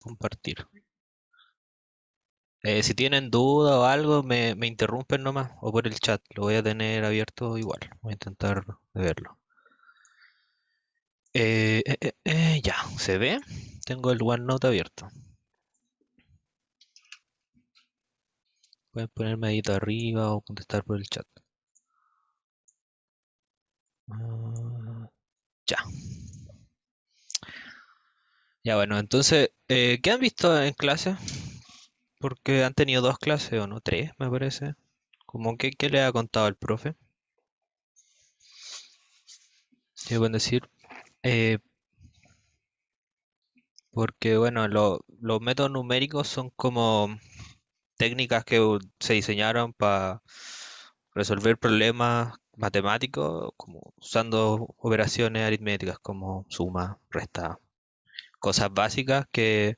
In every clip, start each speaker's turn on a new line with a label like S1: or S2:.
S1: Compartir. Si tienen duda o algo, me interrumpen nomás o por el chat. Lo voy a tener abierto igual. Voy a intentar verlo. Ya, ¿se ve? Tengo el OneNote abierto. Pueden ponerme ahí arriba o contestar por el chat. Ah, ya. Ya, bueno, entonces, ¿qué han visto en clase? Porque han tenido dos clases o no, tres, me parece. Como que, ¿qué le ha contado el profe? ¿Qué pueden decir? Eh, Porque, bueno, los métodos numéricos son como técnicas que se diseñaron para resolver problemas matemáticos, como usando operaciones aritméticas como suma, resta, cosas básicas que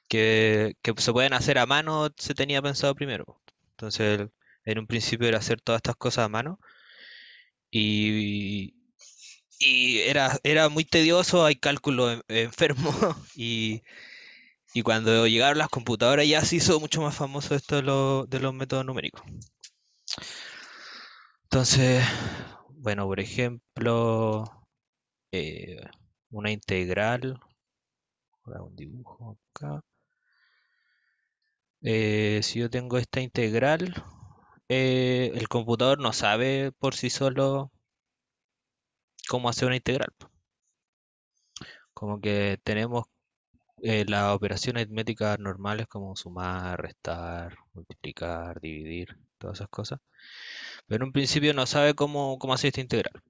S1: se pueden hacer a mano, se tenía pensado primero. Entonces, en un principio era hacer todas estas cosas a mano y, era muy tedioso, hay cálculo enfermo y cuando llegaron las computadoras ya se hizo mucho más famoso esto de los métodos numéricos. Entonces, bueno, por ejemplo, eh, una integral, hago un dibujo acá. Si yo tengo esta integral, el computador no sabe por sí solo cómo hacer una integral. Como que tenemos las operaciones aritméticas normales como sumar, restar, multiplicar, dividir, todas esas cosas. Pero en un principio no sabe cómo hacer esta integral.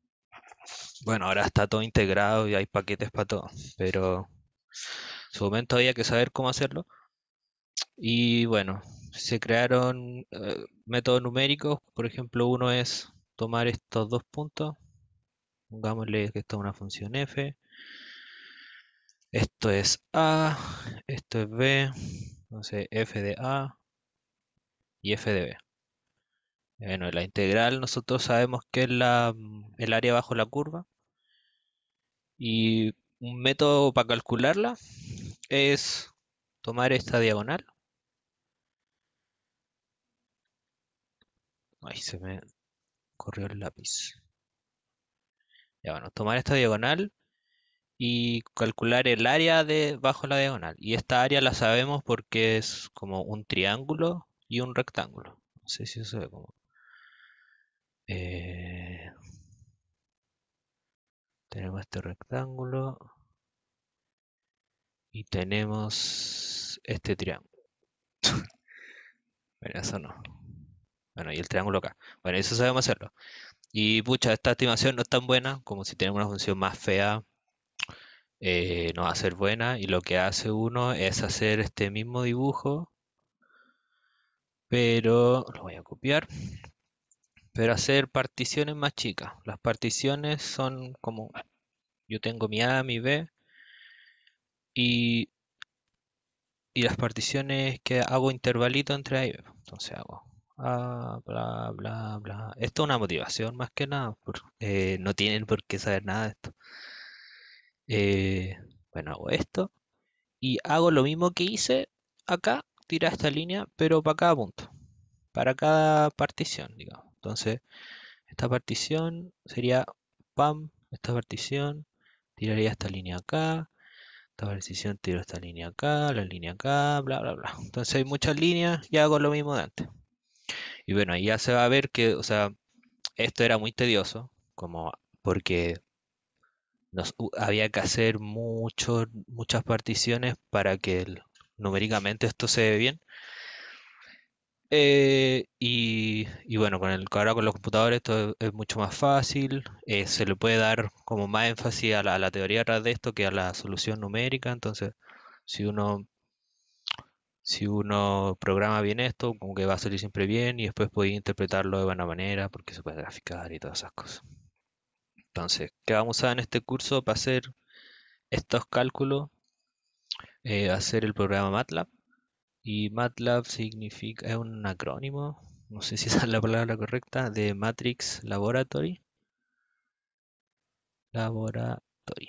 S1: Bueno, ahora está todo integrado y hay paquetes para todo, pero en su momento había que saber cómo hacerlo. Y bueno, se crearon métodos numéricos. Por ejemplo, uno es tomar estos dos puntos, pongámosle que esto es una función f, esto es a, esto es b, entonces f de a y f de b. Bueno, la integral nosotros sabemos que es el área bajo la curva y un método para calcularla es tomar esta diagonal. Ahí se me corrió el lápiz. Ya bueno, tomar esta diagonal y calcular el área de bajo la diagonal. Y esta área la sabemos porque es como un triángulo y un rectángulo. No sé si eso se ve como. eh, Tenemos este rectángulo y tenemos este triángulo. Bueno, eso no. Bueno, y el triángulo acá. Bueno, eso sabemos hacerlo. Y pucha, esta estimación no es tan buena como si tenemos una función más fea, no va a ser buena. Y lo que hace uno es hacer este mismo dibujo, pero lo voy a copiar, pero hacer particiones más chicas. Las particiones son como, yo tengo mi A, mi B, y, y las particiones que hago intervalito entre A y B. Entonces hago A, bla, bla, bla. Esto es una motivación más que nada, no tienen por qué saber nada de esto. Eh, bueno, hago esto y hago lo mismo que hice acá, tirar esta línea, pero para cada punto, para cada partición, digamos. Entonces, esta partición sería pam, esta partición, tiraría esta línea acá, esta partición tiro esta línea acá, la línea acá, bla, bla, bla. Entonces hay muchas líneas y hago lo mismo de antes. Y bueno, ahí ya se va a ver que, o sea, esto era muy tedioso, como porque había que hacer muchas particiones para que numéricamente esto se ve bien. Y bueno, ahora con los computadores esto es mucho más fácil, se le puede dar como más énfasis a la teoría atrás de esto que a la solución numérica, entonces si uno, si uno programa bien esto, como que va a salir siempre bien y después puede interpretarlo de buena manera porque se puede graficar y todas esas cosas. Entonces, ¿qué vamos a usar en este curso para hacer estos cálculos? Hacer el programa MATLAB. Y MATLAB significa, es un acrónimo, no sé si esa es la palabra correcta, de Matrix Laboratory. Laboratory.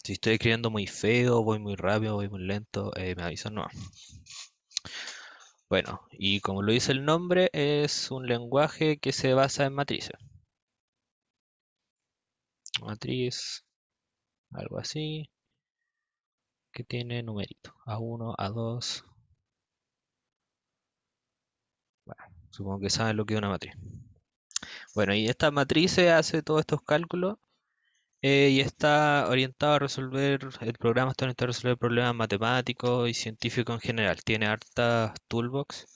S1: Si estoy escribiendo muy feo, voy muy rápido, voy muy lento, me avisan no. Bueno, y como lo dice el nombre, es un lenguaje que se basa en matrices. Matriz, algo así, que tiene numeritos. A1, A2. Bueno, supongo que saben lo que es una matriz. Bueno, y esta matriz hace todos estos cálculos y está orientado a resolver, el programa está orientado a resolver problemas matemáticos y científicos en general. Tiene hartas toolbox,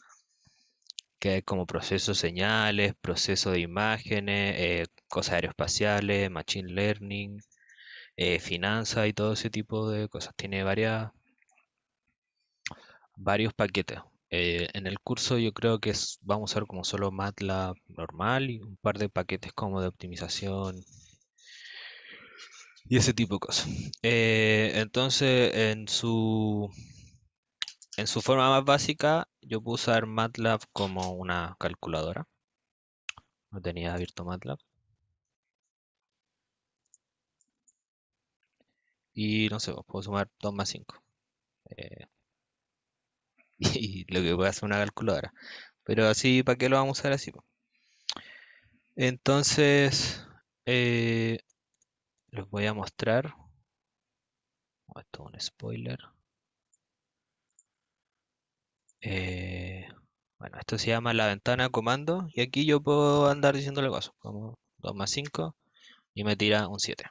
S1: que hay como procesos señales, proceso de imágenes, cosas aeroespaciales, machine learning, finanzas y todo ese tipo de cosas. Tiene varios paquetes. En el curso yo creo que vamos a ver como solo MATLAB normal y un par de paquetes como de optimización y ese tipo de cosas. Entonces, en su forma más básica, yo puedo usar MATLAB como una calculadora. No tenía abierto MATLAB. Y no sé, pues, puedo sumar 2 más 5. eh, y lo que puede hacer una calculadora. Pero así, ¿para qué lo vamos a usar así, po? Entonces, eh, les voy a mostrar. Esto es un spoiler. Eh, bueno, esto se llama la ventana de comando. Y aquí yo puedo andar diciéndole cosas, como 2 más 5 y me tira un 7.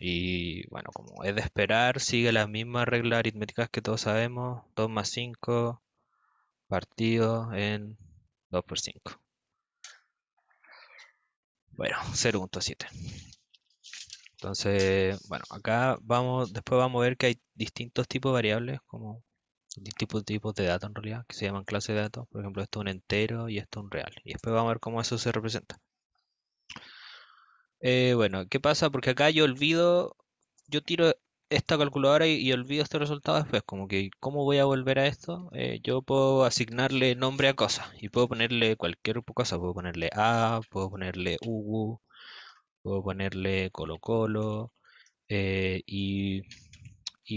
S1: Y bueno, como es de esperar, sigue las mismas reglas aritméticas que todos sabemos. 2 más 5 partido en 2 por 5. Bueno, 0,7. Entonces, bueno, acá después vamos a ver que hay distintos tipos de variables, como distintos tipos de datos en realidad, que se llaman clases de datos. Por ejemplo, esto es un entero y esto es un real. Y después vamos a ver cómo eso se representa. Bueno, ¿qué pasa? Porque acá yo tiro esta calculadora y olvido este resultado después. Como que, ¿cómo voy a volver a esto? Yo puedo asignarle nombre a cosas y puedo ponerle cualquier cosa. Puedo ponerle A, puedo ponerle U, puedo ponerle Colo Colo y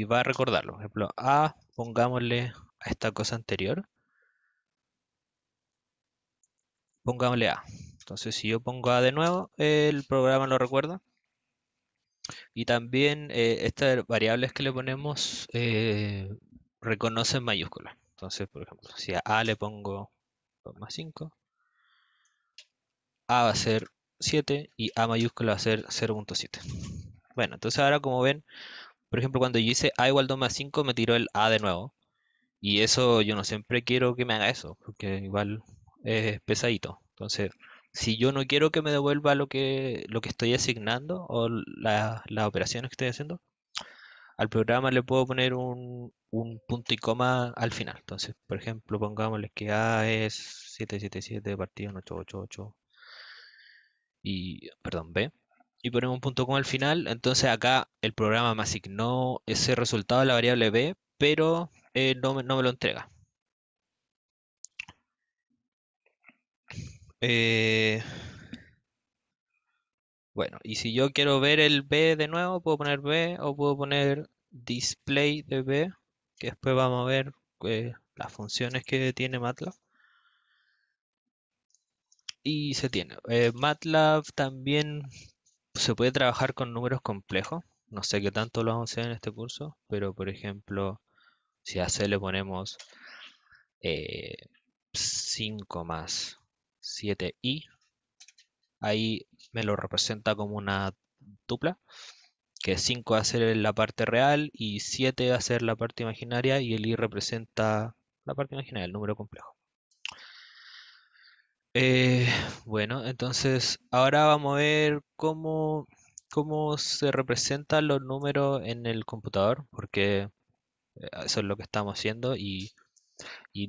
S1: va a recordarlo. Por ejemplo, A, pongámosle a esta cosa anterior, pongámosle A. Entonces, si yo pongo A de nuevo, el programa lo recuerda. Y también estas variables que le ponemos reconocen mayúsculas. Entonces, por ejemplo, si a A le pongo 2 más 5, A va a ser 7 y A mayúscula va a ser 0,7. Bueno, entonces ahora como ven, por ejemplo, cuando yo hice A igual 2 más 5 me tiró el A de nuevo. Y eso yo no siempre quiero que me haga eso, porque igual es pesadito. Entonces, si yo no quiero que me devuelva lo que estoy asignando o las operaciones que estoy haciendo, al programa le puedo poner un punto y coma al final. Entonces, por ejemplo, pongámosle que A es 777 partido en 888 y, perdón, B. Y ponemos un punto coma al final. Entonces acá el programa me asignó ese resultado de la variable B, pero no me lo entrega. Eh, bueno, y si yo quiero ver el B de nuevo, puedo poner B o puedo poner display de B, que después vamos a ver las funciones que tiene MATLAB. Y se tiene. MATLAB también se puede trabajar con números complejos. No sé qué tanto lo vamos a hacer en este curso, pero por ejemplo, si a C le ponemos eh, 5 más 7i, ahí me lo representa como una tupla, que 5 va a ser la parte real y 7 va a ser la parte imaginaria y el i representa la parte imaginaria, el número complejo. Eh, bueno, entonces ahora vamos a ver cómo se representan los números en el computador, porque eso es lo que estamos haciendo y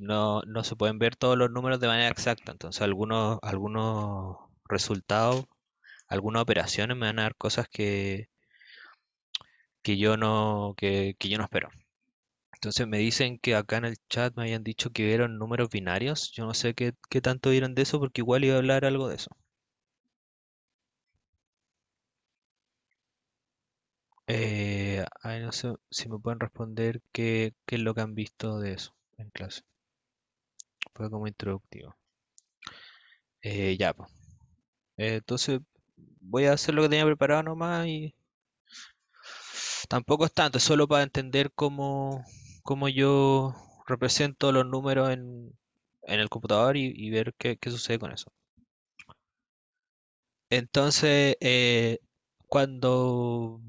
S1: no se pueden ver todos los números de manera exacta. Entonces algunos resultados, algunas operaciones me van a dar cosas que yo no espero. Entonces me dicen que acá en el chat me habían dicho que vieron números binarios. Yo no sé qué tanto vieron de eso porque igual iba a hablar algo de eso. Ay, no sé si me pueden responder qué es lo que han visto de eso en clase. Fue como introductivo. Ya, pues. Entonces voy a hacer lo que tenía preparado nomás y tampoco es tanto, es solo para entender cómo yo represento los números en el computador y ver qué sucede con eso. Entonces, cuando,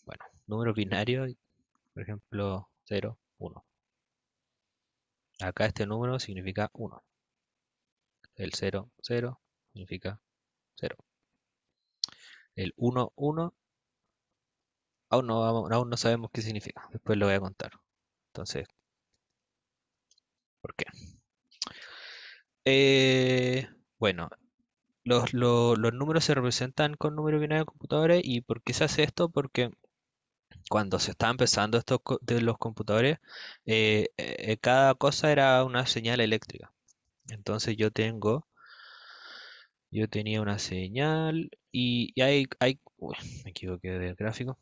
S1: bueno, números binarios, por ejemplo, 0, 1. Acá este número significa 1. El 0, 0 significa 0. El 1, 1, aún no sabemos qué significa. Después lo voy a contar. Entonces, ¿por qué? Eh, bueno, los números se representan con números binarios en computadores. ¿Y por qué se hace esto? Porque cuando se estaba empezando esto de los computadores, cada cosa era una señal eléctrica. Entonces yo tenía una señal y uy, me equivoqué del gráfico.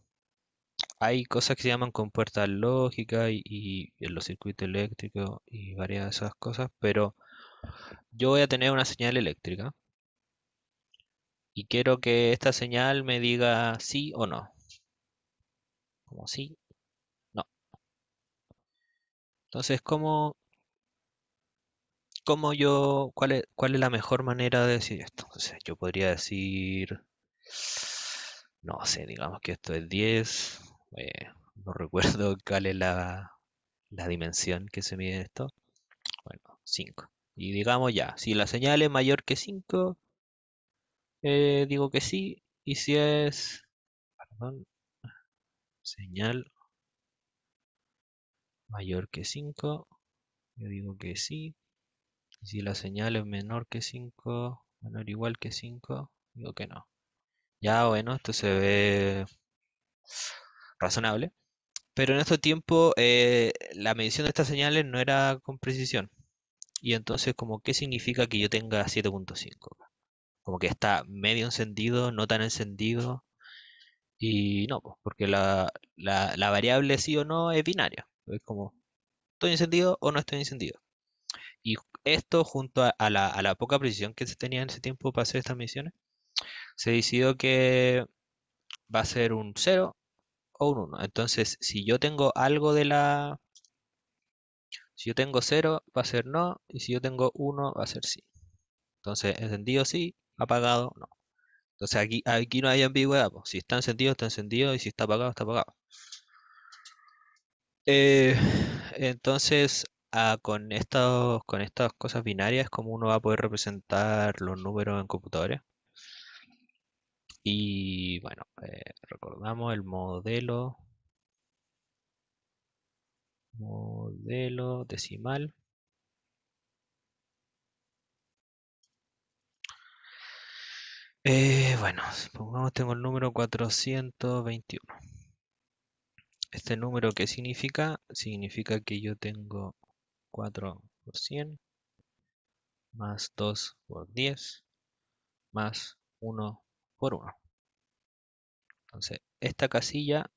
S1: Hay cosas que se llaman compuertas lógicas y en los circuitos eléctricos y varias de esas cosas, pero yo voy a tener una señal eléctrica y quiero que esta señal me diga sí o no. Como sí, no. Entonces, cuál es la mejor manera de decir esto? Entonces, yo podría decir, no sé, digamos que esto es 10. No recuerdo cuál es la dimensión que se mide esto. Bueno, 5. Y digamos ya, si la señal es mayor que 5, digo que sí. Y si es, perdón, señal mayor que 5, yo digo que sí. Y si la señal es menor que 5, menor o igual que 5, digo que no. Ya, bueno, esto se ve razonable. Pero en estos tiempos la medición de estas señales no era con precisión. Y entonces, como, ¿qué significa que yo tenga 7.5? Como que está medio encendido, no tan encendido. Y no, pues, porque la variable sí o no es binaria. Es como, ¿estoy encendido o no estoy encendido? Y esto junto a la poca precisión que se tenía en ese tiempo para hacer estas mediciones, se decidió que va a ser un 0 o un 1. Entonces, si yo tengo 0 va a ser no, y si yo tengo 1 va a ser sí. Entonces, encendido sí, apagado no. Entonces aquí no hay ambigüedad, pues. Si está encendido, y si está apagado, está apagado. Eh, entonces, con estas cosas binarias, como uno va a poder representar los números en computadores. Y bueno, recordamos el modelo decimal. Bueno, supongamos tengo el número 421. ¿Este número qué significa? Significa que yo tengo 4 por 100 más 2 por 10 más 1 por 1. Entonces, esta casilla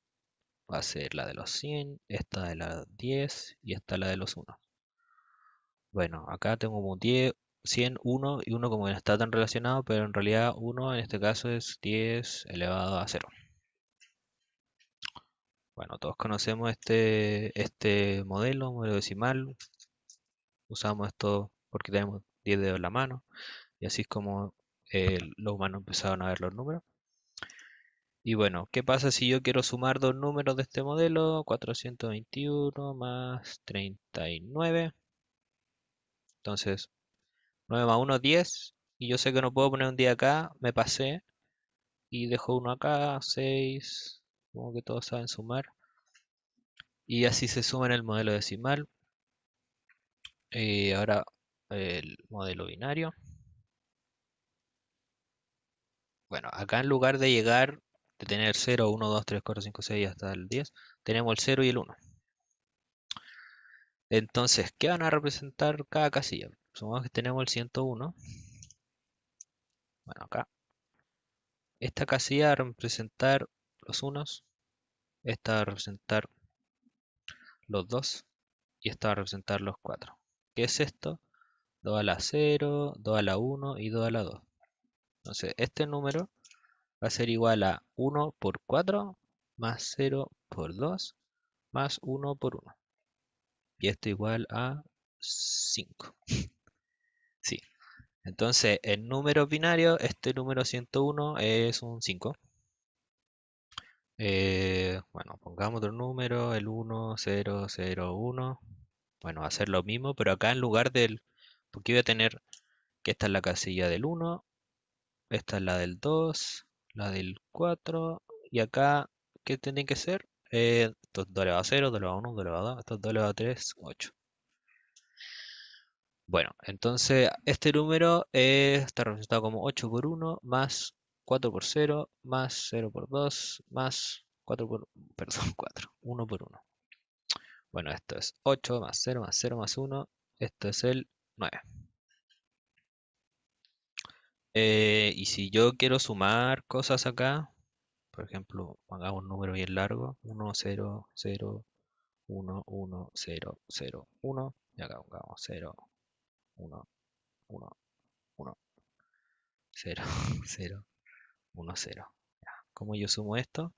S1: va a ser la de los 100, esta de las 10 y esta la de los 1. Bueno, acá tengo como 10, 100, 1 y uno como que no está tan relacionado, pero en realidad 1 en este caso es 10 elevado a 0. Bueno, todos conocemos este modelo decimal. Usamos esto porque tenemos 10 dedos en la mano y así es como los humanos empezaron a ver los números. Y bueno, ¿qué pasa si yo quiero sumar dos números de este modelo? 421 más 39. Entonces, 9 más 1 es 10. Y yo sé que no puedo poner un día acá, me pasé y dejo uno acá, 6. Como que todos saben sumar. Y así se suma en el modelo decimal. Ahora el modelo binario. Bueno, acá en lugar de llegar, de tener 0, 1, 2, 3, 4, 5, 6 hasta el 10, tenemos el 0 y el 1. Entonces, ¿qué van a representar cada casilla? Supongamos que tenemos el 101. Bueno, acá. Esta casilla va a representar los unos, esta va a representar los 2 y esta va a representar los 4. ¿Qué es esto? 2 a la 0, 2 a la 1 y 2 a la 2. Entonces, este número va a ser igual a 1 por 4 más 0 por 2 más 1 por 1. Y esto igual a 5. Sí. Entonces, en números binarios, este número 101 es un 5. Bueno, pongamos otro número, el 1, 0, 0, 1. Bueno, va a ser lo mismo, pero acá en lugar del... Porque voy a tener que esta es la casilla del 1, esta es la del 2, la del 4, y acá, ¿qué tiene que ser? Esto es 2 elevado a 0, 2 elevado a 1, 2 elevado a 2, esto es 2 elevado a 3, 8. Bueno, entonces este número está representado como 8 por 1 más 4 por 0 más 0 por 2 más 4 por... Perdón, 4, 1 por 1. Bueno, esto es 8 más 0 más 0 más 1. Esto es el 9. Y si yo quiero sumar cosas acá, por ejemplo, hagamos un número bien largo, 1, 0, 0, 1, 1, 0, 0, 1, y acá pongamos 0, 1, 1, 1, 0, 0, 1, 0. ¿Cómo yo sumo esto?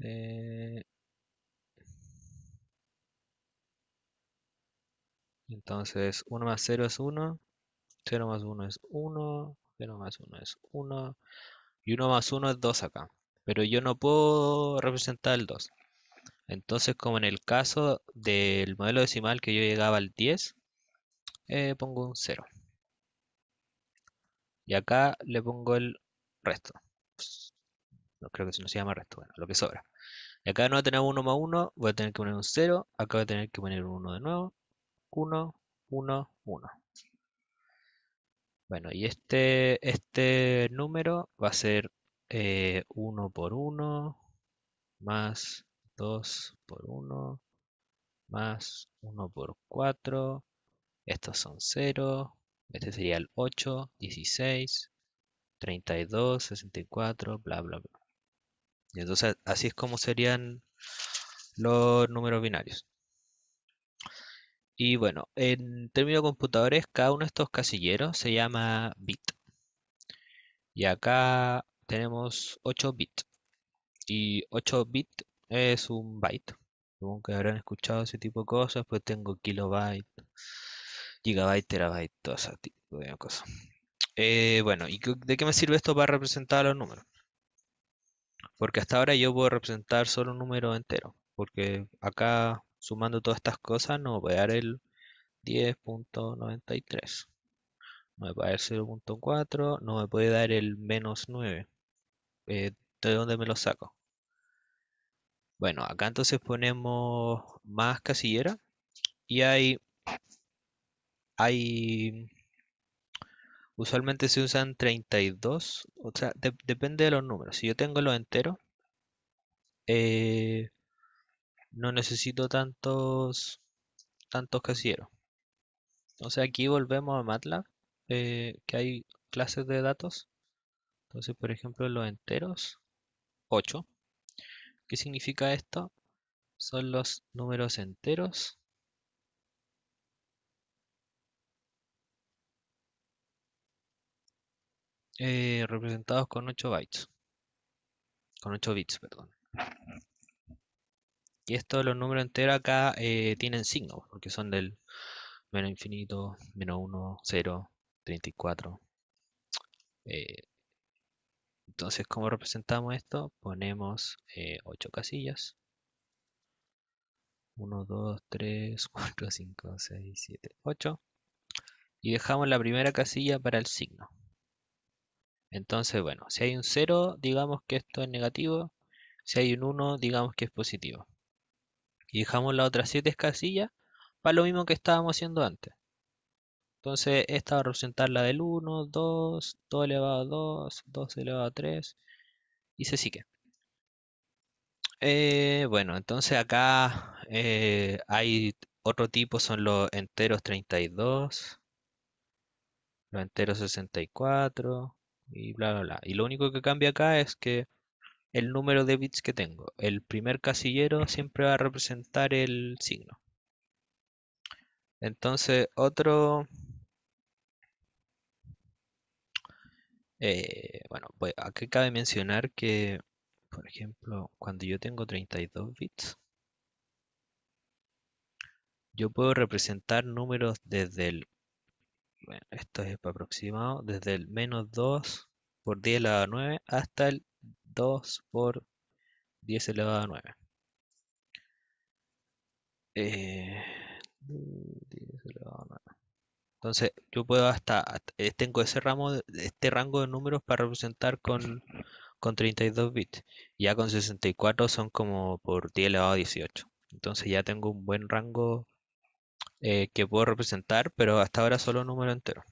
S1: Eh, entonces 1 más 0 es 1, 0 más 1 es 1, 0 más 1 es 1, y 1 más 1 es 2 acá. Pero yo no puedo representar el 2. Entonces, como en el caso del modelo decimal que yo llegaba al 10, pongo un 0. Y acá le pongo el resto. Pues, no creo que eso no se llama resto, bueno, lo que sobra. Y acá no tenemos 1 más 1, voy a tener que poner un 0. Acá voy a tener que poner un 1 de nuevo. 1, 1, 1. Bueno, y este número va a ser 1 por 1 más 2 por 1 más 1 por 4. Estos son 0. Este sería el 8, 16, 32, 64, bla, bla, bla. Y entonces así es como serían los números binarios. Y bueno, en términos de computadores, cada uno de estos casilleros se llama bit. Y acá tenemos 8 bits. Y 8 bits es un byte. Supongo que habrán escuchado ese tipo de cosas. Pues tengo kilobyte, gigabyte, terabyte, todo ese tipo de cosas. Bueno, ¿y de qué me sirve esto para representar los números? Porque hasta ahora yo puedo representar solo un número entero. Porque acá, sumando todas estas cosas, no voy a dar el 10.93. No me puede dar 0.4, no me puede dar el -9. ¿De dónde me lo saco? Bueno, acá entonces ponemos más casillera y hay, usualmente se usan 32, o sea, depende de los números. Si yo tengo los enteros, eh, no necesito tantos casilleros. Entonces aquí volvemos a MATLAB, que hay clases de datos. Entonces, por ejemplo, los enteros, 8. ¿Qué significa esto? Son los números enteros representados con 8 bytes, con 8 bits, perdón. Y estos, los números enteros acá tienen signo, porque son del menos infinito, -1, 0, 34. Eh, entonces, ¿cómo representamos esto? Ponemos 8 casillas. 1, 2, 3, 4, 5, 6, 7, 8. Y dejamos la primera casilla para el signo. Entonces, bueno, si hay un 0, digamos que esto es negativo. Si hay un 1, digamos que es positivo. Y dejamos las otras 7 casillas para lo mismo que estábamos haciendo antes. Entonces, esta va a representar la del 1, 2, 2 elevado a 2, 2 elevado a 3, y se sigue. Bueno, entonces acá hay otro tipo, son los enteros 32, los enteros 64, y bla, bla, bla. Y lo único que cambia acá es que el número de bits que tengo. El primer casillero siempre va a representar el signo. Entonces, bueno, pues aquí cabe mencionar que, por ejemplo, cuando yo tengo 32 bits, yo puedo representar números desde el, bueno, esto es aproximado, desde el menos 2 por 10 elevado a 9 hasta el 2 por 10 elevado a 9. Eh, 10 elevado a 9. Entonces, yo puedo tengo ese este rango de números para representar con 32 bits. Ya con 64 son como por 10 elevado a 18. Entonces ya tengo un buen rango que puedo representar, pero hasta ahora solo número entero.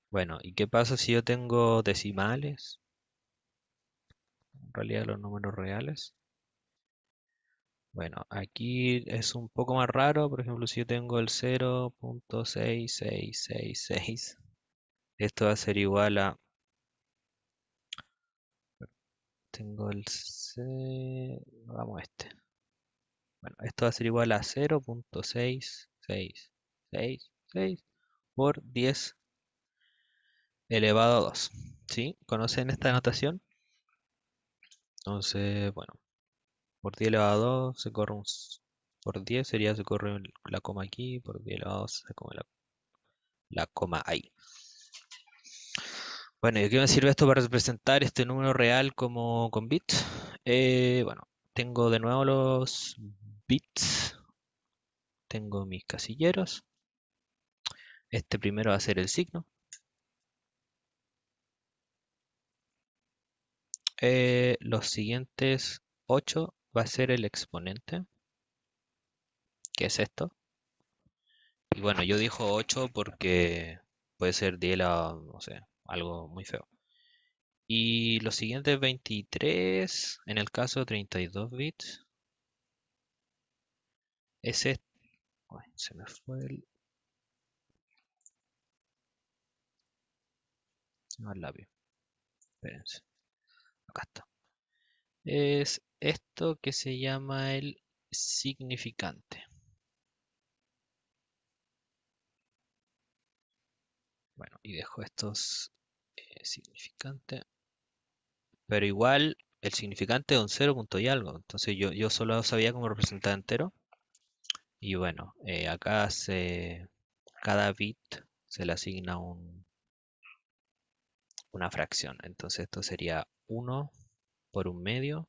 S1: Bueno, ¿y qué pasa si yo tengo decimales? En realidad los números reales. Bueno, aquí es un poco más raro. Por ejemplo, si yo tengo el 0.6666, esto va a ser igual a... Tengo el vamos a este. Bueno, esto va a ser igual a 0.6666 por 10 elevado a 2. ¿Sí? ¿Conocen esta notación? Entonces, bueno, por 10 elevado a 2 se corre por 10 sería se corre la coma aquí, por 10 elevado a 2 se come la coma ahí. Bueno, ¿y qué me sirve esto para representar este número real como con bits? Bueno, tengo de nuevo los bits, tengo mis casilleros. Este primero va a ser el signo. Los siguientes 8 va a ser el exponente, que es esto. Y bueno, yo dijo 8 porque puede ser Diela, no sé, algo muy feo. Y los siguientes 23, en el caso de 32 bits, es este. Ay, se me fue el labio. Espérense, acá está. Es esto que se llama el significante. Bueno, y dejo estos significantes. Pero igual el significante es un 0 punto y algo. Entonces yo solo sabía cómo representar entero. Y bueno, cada bit se le asigna una fracción. Entonces esto sería 1 por un medio.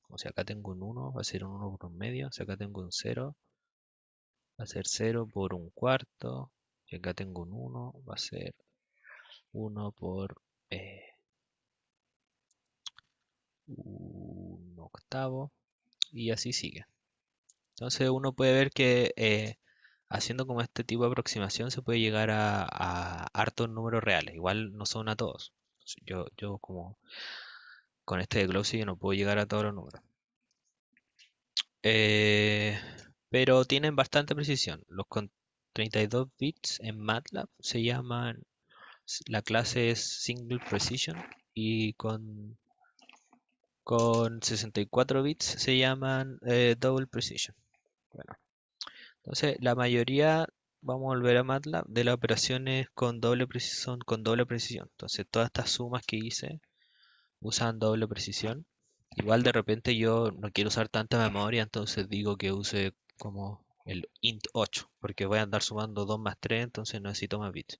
S1: O sea, acá tengo un 1, va a ser un 1 por un medio. Si acá tengo un 0, va a ser 0 por un cuarto. Y acá tengo un 1, va a ser 1 por eh, un octavo. Y así sigue. Entonces uno puede ver que haciendo como este tipo de aproximación se puede llegar a hartos números reales. Igual no son a todos. Yo como con este de Glossy yo no puedo llegar a todos los números. Eh, pero tienen bastante precisión. Los con 32 bits en MATLAB se llaman, la clase es Single Precision y con 64 bits se llaman Double Precision. Bueno, entonces, la mayoría, vamos a volver a MATLAB, de las operaciones con doble precisión, con doble precisión. Entonces, todas estas sumas que hice usan doble precisión. Igual de repente yo no quiero usar tanta memoria, entonces digo que use como el int 8, porque voy a andar sumando 2 más 3, entonces no necesito más bits.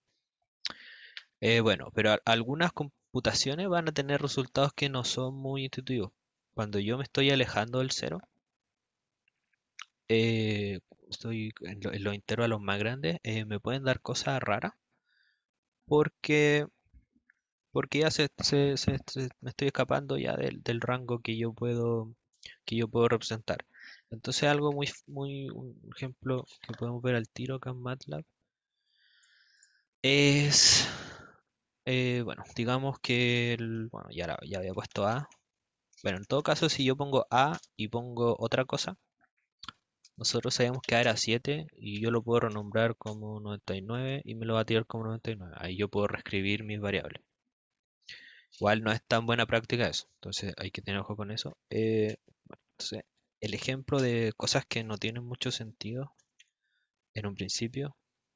S1: Bueno, pero algunas computaciones van a tener resultados que no son muy intuitivos. Cuando yo me estoy alejando del cero, eh, estoy en los intervalos más grandes, me pueden dar cosas raras porque, porque ya me estoy escapando ya del rango que yo puedo representar. Entonces algo un ejemplo que podemos ver al tiro acá en MATLAB es, bueno, digamos que, bueno, ya había puesto A. Bueno, en todo caso, si yo pongo A y pongo otra cosa, nosotros sabíamos que A era 7 y yo lo puedo renombrar como 99 y me lo va a tirar como 99. Ahí yo puedo reescribir mis variables. Igual no es tan buena práctica eso, entonces hay que tener ojo con eso. Bueno, entonces, el ejemplo de cosas que no tienen mucho sentido en un principio,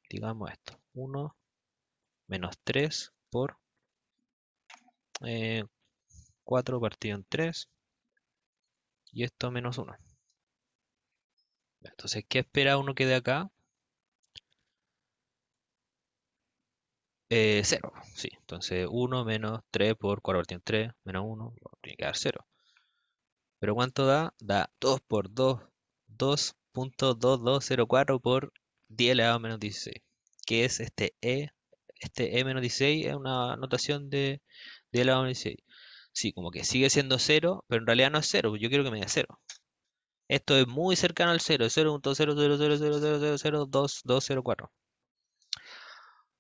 S1: digamos esto, 1 menos 3 por 4 partido en 3 y esto menos 1. Entonces, ¿qué espera uno que de acá? 0, sí. Entonces 1 menos 3 por 4 partido en 3 menos 1, tiene que dar 0. Pero ¿cuánto da? Da 2 por 2, 2.2204 por 10 elevado a menos 16. ¿Qué es este E? Este E menos 16 es una notación de 10 elevado a menos 16. Sí, como que sigue siendo 0, pero en realidad no es 0. Yo quiero que me dé 0. Esto es muy cercano al 0, 0.00000002204.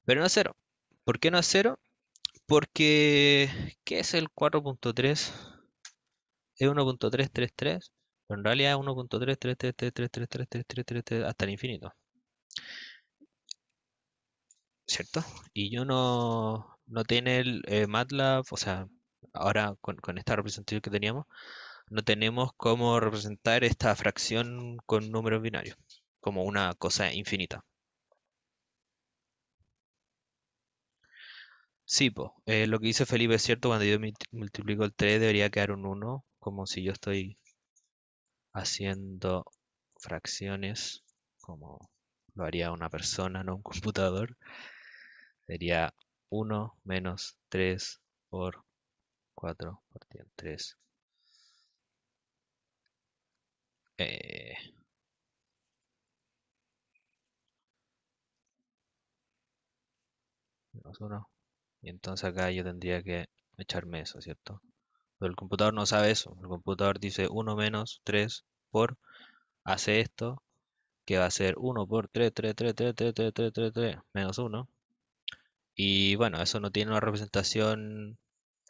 S1: Pero no es 0. ¿Por qué no es 0? Porque, ¿qué es el 4.3? Es 1.333, pero en realidad es 1.333333333 hasta el infinito, ¿cierto? Y yo no tiene el MATLAB, o sea, ahora con esta representación que teníamos, no tenemos cómo representar esta fracción con números binarios, como una cosa infinita. Sí, po, lo que dice Felipe es cierto, cuando yo multiplico el 3 debería quedar un 1, como si yo estoy haciendo fracciones como lo haría una persona, no un computador. Sería 1 menos 3 por 4 partido en 3. Menos 1. Y entonces acá yo tendría que echarme eso, ¿cierto? Pero el computador no sabe eso. El computador dice 1 menos 3 por, hace esto, que va a ser 1 por 3 3 3 3 3 3 3 3 3 menos 1. Y bueno, eso no tiene una representación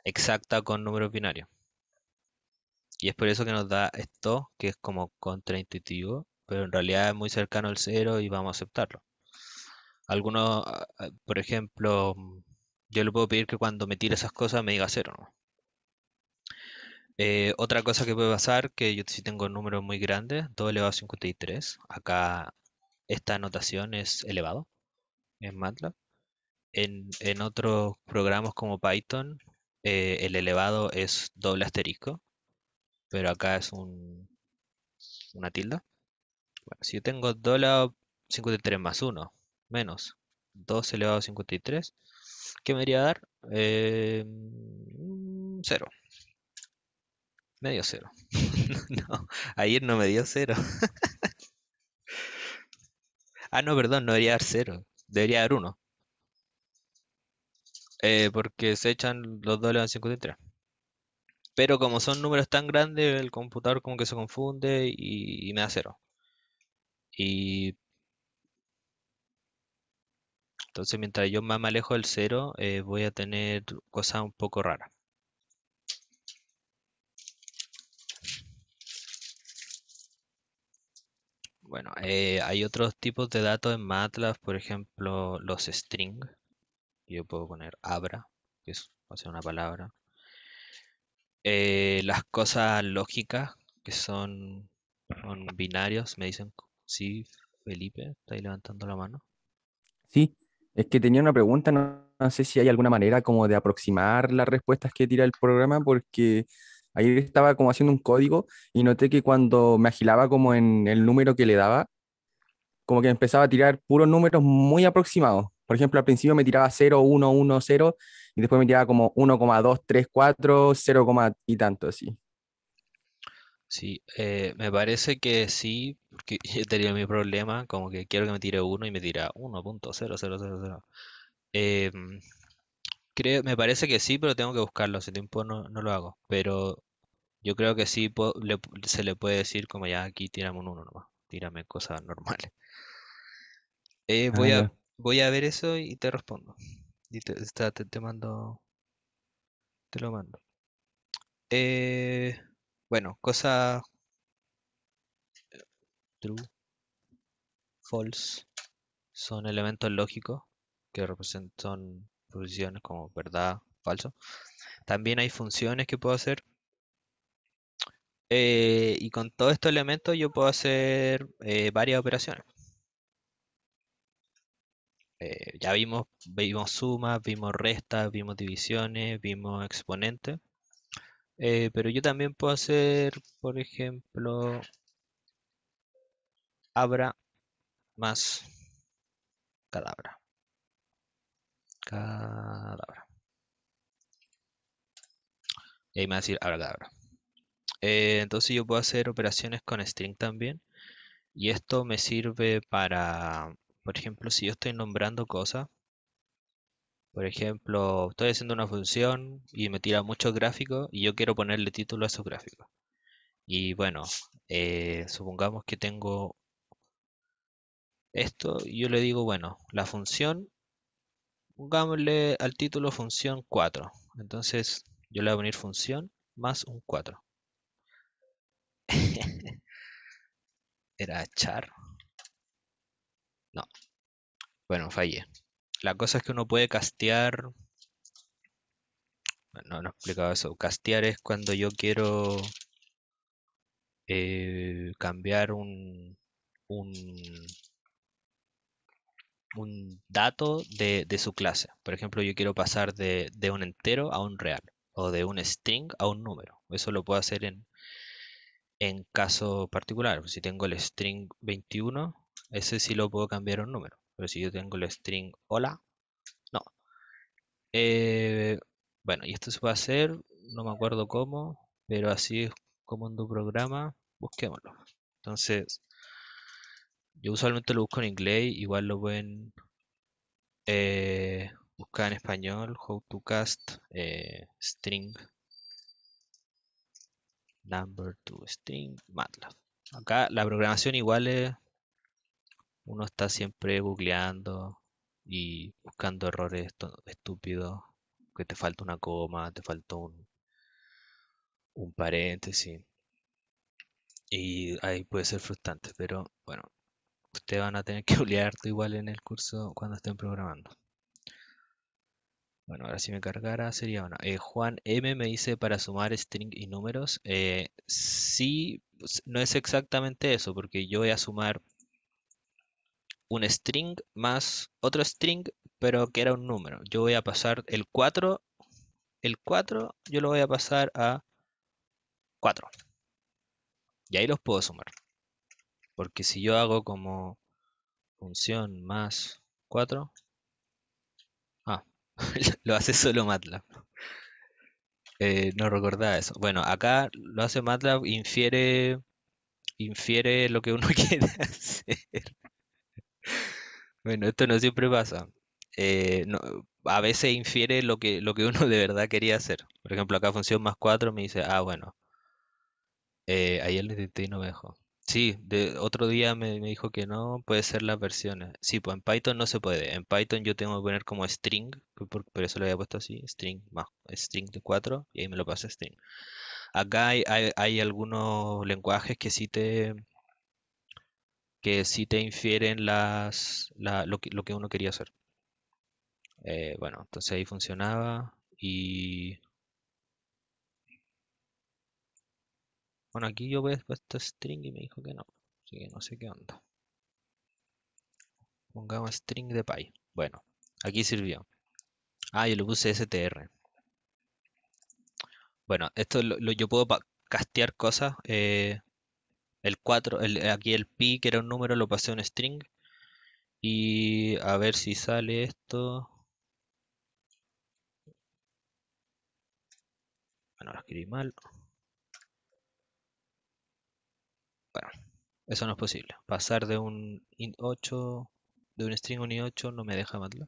S1: exacta con números binarios. Y es por eso que nos da esto, que es como contraintuitivo, pero en realidad es muy cercano al cero y vamos a aceptarlo. Algunos, por ejemplo, yo le puedo pedir que cuando me tire esas cosas me diga cero, ¿no? Otra cosa que puede pasar, que yo si tengo números muy grandes, 2 elevado a 53, acá esta notación es elevado en MATLAB. En otros programas como Python, el elevado es doble asterisco, pero acá es una tilde. Bueno, si yo tengo 2 elevado a 53 más uno menos 2 elevado a 53, ¿qué me debería dar? 0, medio cero. No, ayer no me dio cero. Ah, no, perdón, no debería dar cero. Debería dar uno. Porque se echan los 2 elevado a 53. Pero como son números tan grandes, el computador como que se confunde y me da cero. Y entonces mientras yo más me alejo del cero, voy a tener cosas un poco raras. Bueno, hay otros tipos de datos en MATLAB, por ejemplo, los string. Yo puedo poner abra, que es va a ser una palabra. Las cosas lógicas, que son binarios, me dicen, sí, Felipe, está ahí levantando la mano.
S2: Sí, es que tenía una pregunta, no sé si hay alguna manera como de aproximar las respuestas que tira el programa, porque ayer estaba como haciendo un código y noté que cuando me agilaba como en el número que le daba, como que empezaba a tirar puros números muy aproximados. Por ejemplo, al principio me tiraba 0, 1, 1, 0 y después me tiraba como 1,234, 0, y tanto así.
S1: Sí, me parece que sí, porque yo tenía mi problema, como que quiero que me tire uno y me tira 1.0000. Me parece que sí, pero tengo que buscarlo, hace tiempo no lo hago, pero yo creo que sí se le puede decir como ya aquí tírame un uno nomás, tírame cosas normales. Eh,
S2: Ah,
S1: voy a,
S2: ya.
S1: voy a ver eso y te respondo. Y te mando, te lo mando. Bueno, cosa true. false son elementos lógicos que representan posiciones como verdad, falso. También hay funciones que puedo hacer. Y con todos estos elementos yo puedo hacer varias operaciones. Ya vimos sumas, vimos restas, vimos divisiones, vimos exponentes. Pero yo también puedo hacer, por ejemplo, abra más cadabra. Cadabra. Y ahí me va a decir abra cadabra. Entonces yo puedo hacer operaciones con string también. Y esto me sirve para, por ejemplo, si yo estoy nombrando cosas, por ejemplo, estoy haciendo una función y me tira muchos gráficos y yo quiero ponerle título a esos gráficos. Y bueno, supongamos que tengo esto y yo le digo, bueno, la función, pongámosle al título función 4. Entonces yo le voy a poner función más un 4. ¿Era char? No, bueno, fallé. La cosa es que uno puede castear. Bueno, no he explicado eso. Castear es cuando yo quiero cambiar un, un dato de su clase. Por ejemplo, yo quiero pasar de un entero a un real o de un string a un número. Eso lo puedo hacer en caso particular. Si tengo el string 21, ese sí lo puedo cambiar a un número. Pero si yo tengo el string hola, no. Eh, bueno, y esto se puede hacer, no me acuerdo cómo, pero así es como en tu programa, busquémoslo. Entonces, yo usualmente lo busco en inglés, igual lo pueden buscar en español, how to cast string number to string MATLAB. Acá la programación igual es, uno está siempre googleando y buscando errores estúpidos, que te falta una coma, te falta un paréntesis. Y ahí puede ser frustrante, pero bueno, ustedes van a tener que googlear harto igual en el curso cuando estén programando. Bueno, ahora si me cargara sería bueno. Juan M me dice para sumar string y números. Sí, pues, no es exactamente eso, porque yo voy a sumar un string más otro string, pero que era un número. Yo voy a pasar el 4 yo lo voy a pasar a 4. Y ahí los puedo sumar. Porque si yo hago como función más 4, ah, lo hace solo MATLAB. No recordaba eso. Bueno, acá lo hace MATLAB, infiere lo que uno quiere hacer. Bueno, esto no siempre pasa. A veces infiere lo que uno de verdad quería hacer. Por ejemplo, acá función más 4 me dice, ah, bueno, ayer lo intenté y no me dejó. Sí, otro día me dijo que no, puede ser las versiones. Sí, pues en Python no se puede. En Python yo tengo que poner como string, por eso lo había puesto así, string más string de 4 y ahí me lo pasa string. Acá hay algunos lenguajes que sí te infieren lo que uno quería hacer. Bueno, entonces ahí funcionaba y bueno, aquí yo he puesto string y me dijo que no, así que no sé qué onda. Pongamos string de py. Bueno, aquí sirvió. Ah, yo le puse str. Bueno, esto yo puedo castear cosas. El 4, aquí el pi, que era un número, lo pasé a un string. Y a ver si sale esto. Bueno, lo escribí mal. Bueno, eso no es posible. Pasar de un int 8, de un string a un int 8 no me deja MATLAB.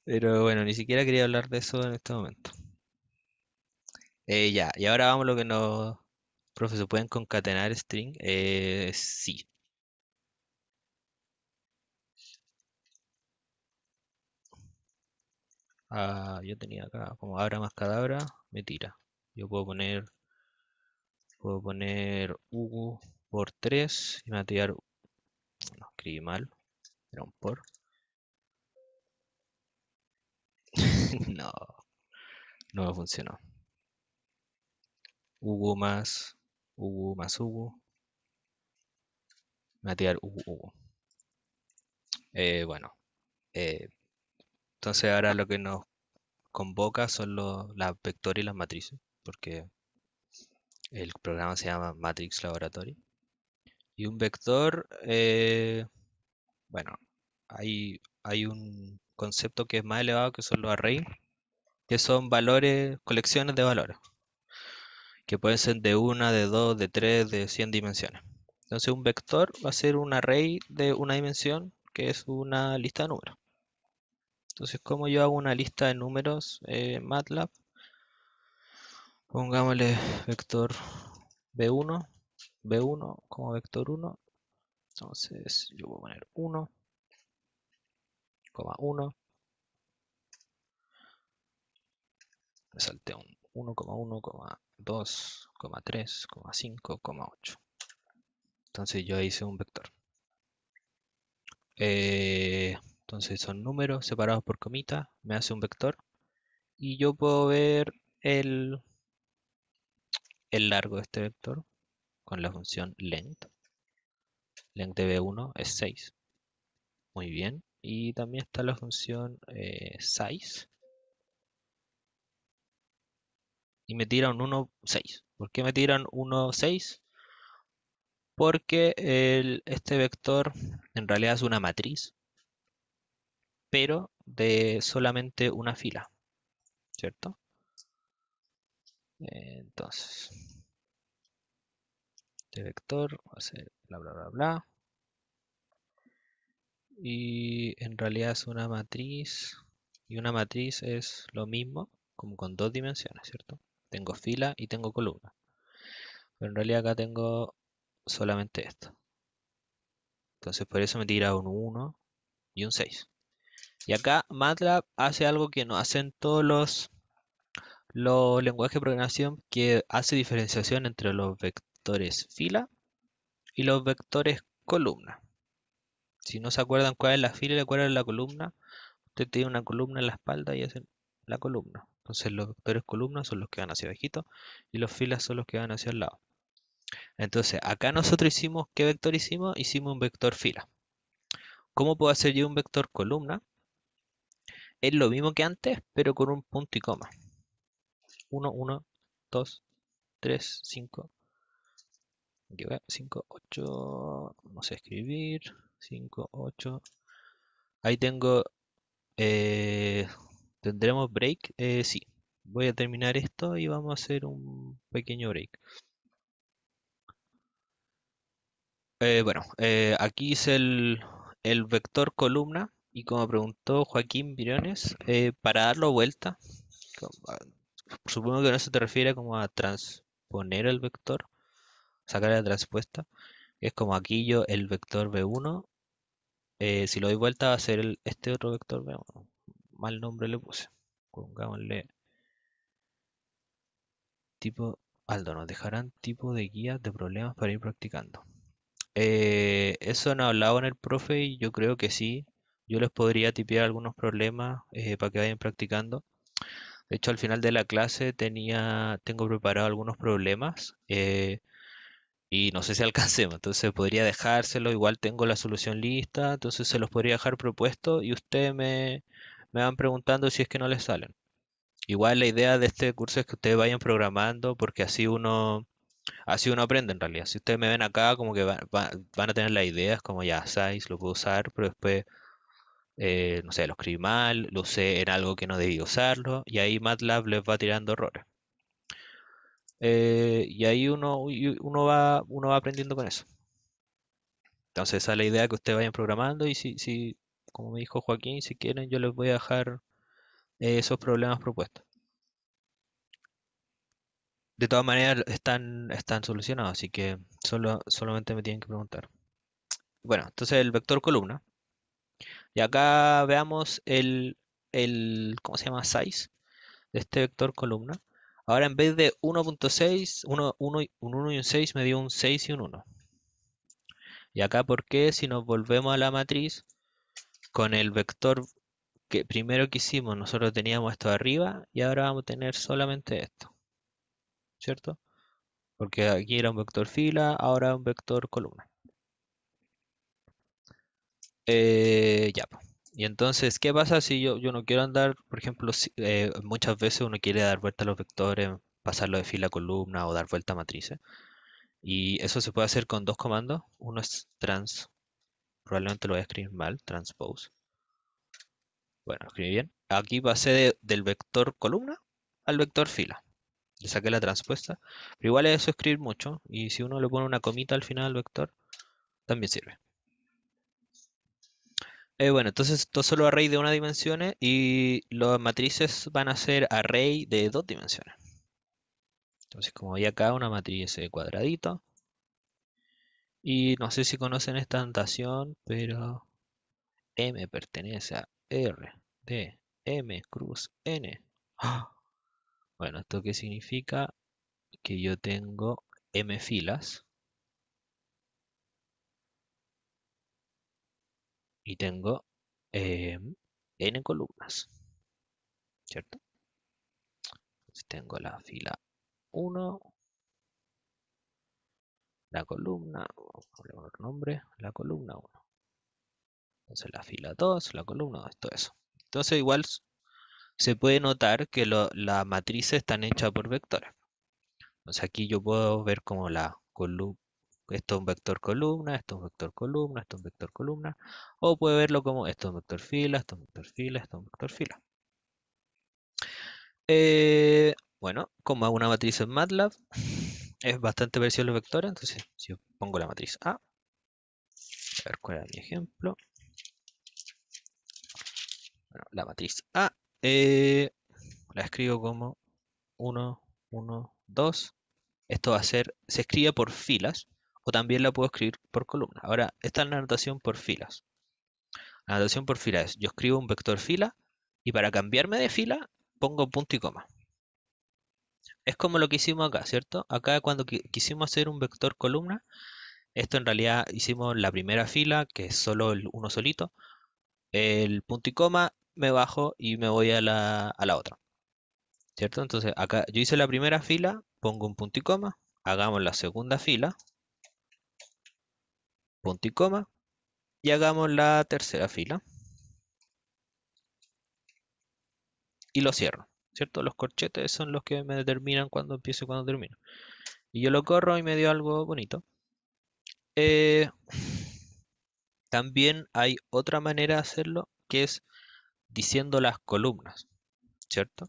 S1: Pero bueno, ni siquiera quería hablar de eso en este momento. Ya, y ahora vamos a lo que nos... Profe, ¿se pueden concatenar string? Sí. Ah, yo tenía acá como abra más cadabra, me tira. Yo puedo poner Hugo por 3 y me va a tirar, no, escribí mal, era un por. No, no me funcionó. Hugo más Hugo, me va a tirar Hugo. Bueno, eh, entonces ahora lo que nos convoca son las vectores y las matrices, porque el programa se llama Matrix Laboratory. Y un vector, bueno, hay un concepto que es más elevado que son los arrays, que son valores, colecciones de valores, que pueden ser de una, de dos, de tres, de 100 dimensiones. Entonces un vector va a ser un array de una dimensión, que es una lista de números. Entonces, como yo hago una lista de números en MATLAB, pongámosle vector B1, B1 como vector 1. Entonces, yo voy a poner 1, 1, me salté un 1,1, 2, 3, 5, 8. Entonces yo hice un vector. Entonces son números separados por comitas, me hace un vector y yo puedo ver el, el largo de este vector con la función length. Length de B1 es 6. Muy bien. Y también está la función size y me tira un 1,6. ¿Por qué me tiran 1,6? Porque este vector en realidad es una matriz, pero de solamente una fila, ¿cierto? Entonces, este vector va a ser bla bla bla bla. Y en realidad es una matriz. Y una matriz es lo mismo, como con dos dimensiones, ¿cierto? Tengo fila y tengo columna. Pero en realidad acá tengo solamente esto. Entonces por eso me tira un 1 y un 6. Y acá MATLAB hace algo que no hacen todos los lenguajes de programación, que hace diferenciación entre los vectores fila y los vectores columna. Si no se acuerdan cuál es la fila y cuál es la columna, usted tiene una columna en la espalda y hacen la columna. Entonces los vectores columna son los que van hacia abajito y los filas son los que van hacia el lado. Entonces acá nosotros hicimos, ¿qué vector hicimos? Hicimos un vector fila. ¿Cómo puedo hacer yo un vector columna? Es lo mismo que antes, pero con un punto y coma. 1, 1, 2, 3, 5. 5, 8. No sé escribir. 5, 8. Ahí tengo. eh, ¿Tendremos break? Sí. Voy a terminar esto y vamos a hacer un pequeño break. Bueno, aquí es el vector columna. Y como preguntó Joaquín Briones, para darlo vuelta, supongo que no se te refiere como a transponer el vector, sacar la transpuesta. Es como aquí yo el vector B1, si lo doy vuelta va a ser este otro vector B1. Mal nombre le puse. Pongámosle tipo, Aldo, nos dejarán tipo de guías de problemas para ir practicando. Eso no hablaba en el profe y yo creo que sí. Yo les podría tipear algunos problemas para que vayan practicando. De hecho, al final de la clase tengo preparado algunos problemas. Y no sé si alcancemos, entonces podría dejárselo, igual tengo la solución lista, entonces se los podría dejar propuesto y ustedes me van preguntando si es que no les salen. Igual la idea de este curso es que ustedes vayan programando porque así uno aprende en realidad. Si ustedes me ven acá, como que van a tener las ideas, como ya sabéis, lo puedo usar, pero después, no sé, lo escribí mal, lo usé en algo que no debí usarlo y ahí MATLAB les va tirando errores. Y ahí uno va aprendiendo con eso. Entonces esa es la idea, que ustedes vayan programando y si, como me dijo Joaquín, si quieren yo les voy a dejar esos problemas propuestos. De todas maneras están solucionados, así que solamente me tienen que preguntar. Bueno, entonces el vector columna. Y acá veamos ¿cómo se llama? Size de este vector columna. Ahora en vez de 1,6, un 1 y un 6 me dio un 6 y un 1. Y acá, ¿por qué? Si nos volvemos a la matriz, con el vector que primero que hicimos, nosotros teníamos esto arriba y ahora vamos a tener solamente esto, ¿cierto? Porque aquí era un vector fila, ahora un vector columna. Ya, po. Y entonces, ¿qué pasa si yo no quiero andar, por ejemplo, muchas veces uno quiere dar vuelta a los vectores, pasarlo de fila a columna o dar vuelta a matrices? Y eso se puede hacer con dos comandos. Uno es probablemente lo voy a escribir mal, transpose. Bueno, escribí bien. Aquí pasé del vector columna al vector fila. Le saqué la transpuesta. Pero igual es eso escribir mucho. Y si uno le pone una comita al final del vector, también sirve. Bueno, entonces esto es solo array de una dimensión y las matrices van a ser array de dos dimensiones. Entonces, como hay acá una matriz cuadradito. Y no sé si conocen esta notación, pero M pertenece a R, D, M, cruz, N. ¡Ah! Bueno, ¿esto qué significa? Que yo tengo M filas y tengo N columnas, ¿cierto? Entonces tengo la fila 1, la columna, vamos a poner otro nombre, la columna 1. Entonces la fila 2, la columna 2, todo eso. Entonces igual se puede notar que las matrices están hechas por vectores. Entonces aquí yo puedo ver como la columna, esto es un vector columna, esto es un vector columna, esto es un vector columna, o puedo verlo como esto es un vector fila, esto es un vector fila, esto es un vector fila. Bueno, como hago una matriz en MATLAB, es bastante parecido a los vectores, entonces si yo pongo la matriz A ver cuál era mi ejemplo. Bueno, la matriz A la escribo como 1, 1, 2. Esto va a ser, se escribe por filas o también la puedo escribir por columnas. Ahora, esta es la notación por filas. La notación por fila es, yo escribo un vector fila y para cambiarme de fila pongo punto y coma. Es como lo que hicimos acá, ¿cierto? Acá cuando quisimos hacer un vector columna, esto en realidad hicimos la primera fila, que es solo el uno solito, el punto y coma, me bajo y me voy a la otra, ¿cierto? Entonces acá yo hice la primera fila, pongo un punto y coma, hagamos la segunda fila, punto y coma, y hagamos la tercera fila y lo cierro, ¿cierto? Los corchetes son los que me determinan cuándo empiezo y cuándo termino. Y yo lo corro y me dio algo bonito. Eh, También hay otra manera de hacerlo, que es diciendo las columnas, ¿cierto?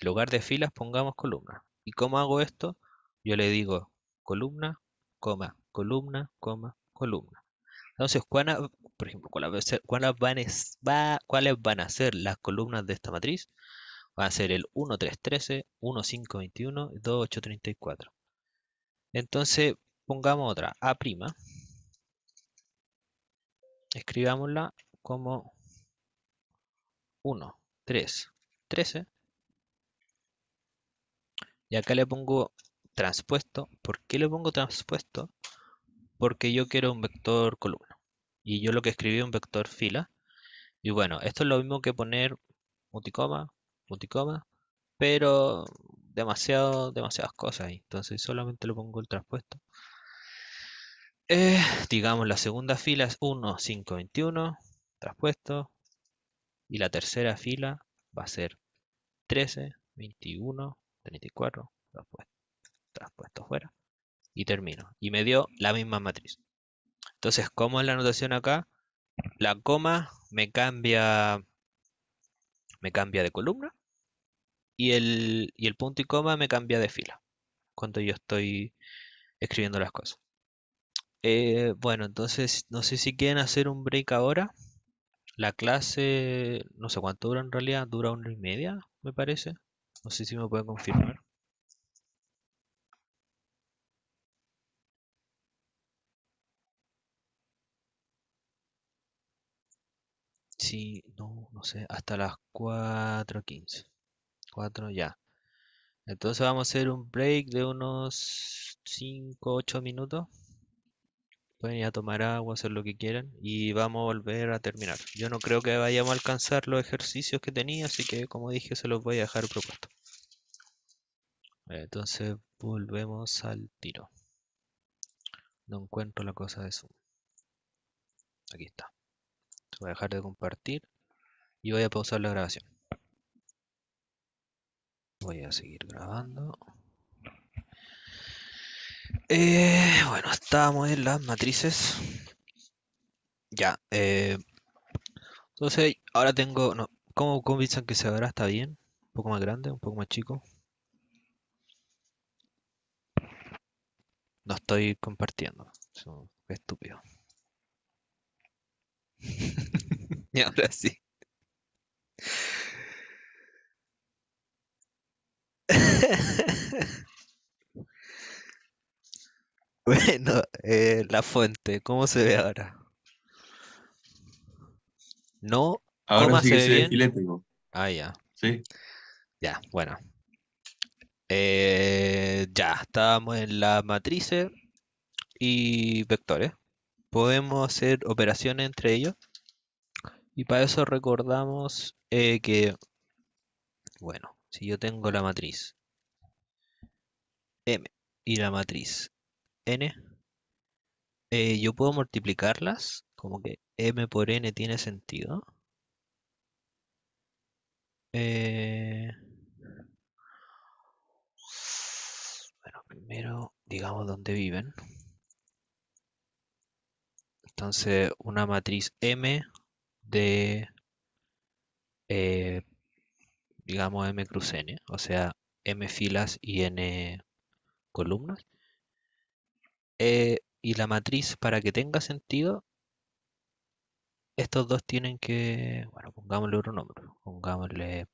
S1: En lugar de filas pongamos columnas. ¿Y cómo hago esto? Yo le digo columna, coma, columna, coma, columna. Entonces, por ejemplo, ¿cuáles van a ser las columnas de esta matriz? Va a ser el 1, 3, 13, 1, 5, 21 y 2, 8, 34. Entonces, pongamos otra, A', escribámosla como 1, 3, 13. Y acá le pongo transpuesto. ¿Por qué le pongo transpuesto? Porque yo quiero un vector columna. Y yo lo que escribí es un vector fila. Y bueno, esto es lo mismo que poner multicoma, multicoma, pero demasiadas cosas ahí. Entonces solamente le pongo el transpuesto. Digamos, la segunda fila es 1, 5, 21, transpuesto. Y la tercera fila va a ser 13, 21, 34, transpuesto fuera. Y termino. Y me dio la misma matriz. Entonces, ¿cómo es la anotación acá? La coma me cambia de columna y el punto y coma me cambia de fila cuando yo estoy escribiendo las cosas. Bueno, entonces no sé si quieren hacer un break ahora. La clase, no sé cuánto dura en realidad, dura 1 hora y media, me parece. No sé si me pueden confirmar. Sí, no sé, hasta las 4:15. 4 ya. Entonces vamos a hacer un break de unos 5 8 minutos pueden ir a tomar agua, hacer lo que quieran y vamos a volver a terminar. Yo no creo que vayamos a alcanzar los ejercicios que tenía, así que como dije, se los voy a dejar propuesto. Entonces volvemos al tiro. No encuentro la cosa de Zoom. Aquí está. Voy a dejar de compartir y voy a pausar la grabación. Voy a seguir grabando. Bueno, estábamos en las matrices. Ya. Entonces, ahora tengo. No, ¿cómo piensan que se verá? ¿Está bien? ¿Un poco más grande? ¿Un poco más chico? No estoy compartiendo. Qué estúpido. Y ahora sí. Bueno, la fuente, ¿cómo se ve ahora? No,
S3: Ahora
S1: coma
S3: sí
S1: se
S3: que
S1: ve
S3: se ve
S1: bien.
S3: eléctrico,
S1: Ah, ya.
S3: sí.
S1: Ya, bueno. Ya, estábamos en las matrices y vectores. Podemos hacer operaciones entre ellos. Y para eso recordamos que, bueno, si yo tengo la matriz M y la matriz N, yo puedo multiplicarlas, como que M por N tiene sentido. Eh, bueno, primero digamos dónde viven. Entonces, una matriz M de, eh, digamos, M cruz N, o sea, M filas y N columnas. Y la matriz, para que tenga sentido, estos dos tienen que, bueno, pongámosle otro nombre. Pongámosle,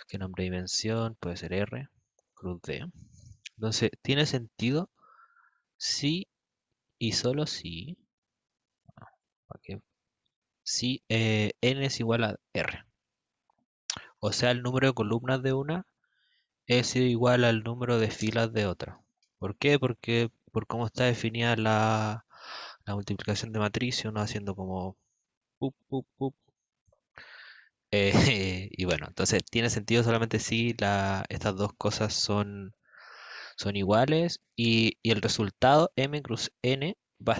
S1: ¿qué nombre de dimensión? Puede ser R, cruz D. Entonces, tiene sentido si y solo si, ¿para qué? Si N es igual a R. O sea, el número de columnas de una es igual al número de filas de otra. ¿Por qué? Porque por cómo está definida la multiplicación de matriz, uno haciendo como pup, pup, pup. Y bueno, entonces tiene sentido solamente si estas dos cosas son iguales y el resultado m cruz n va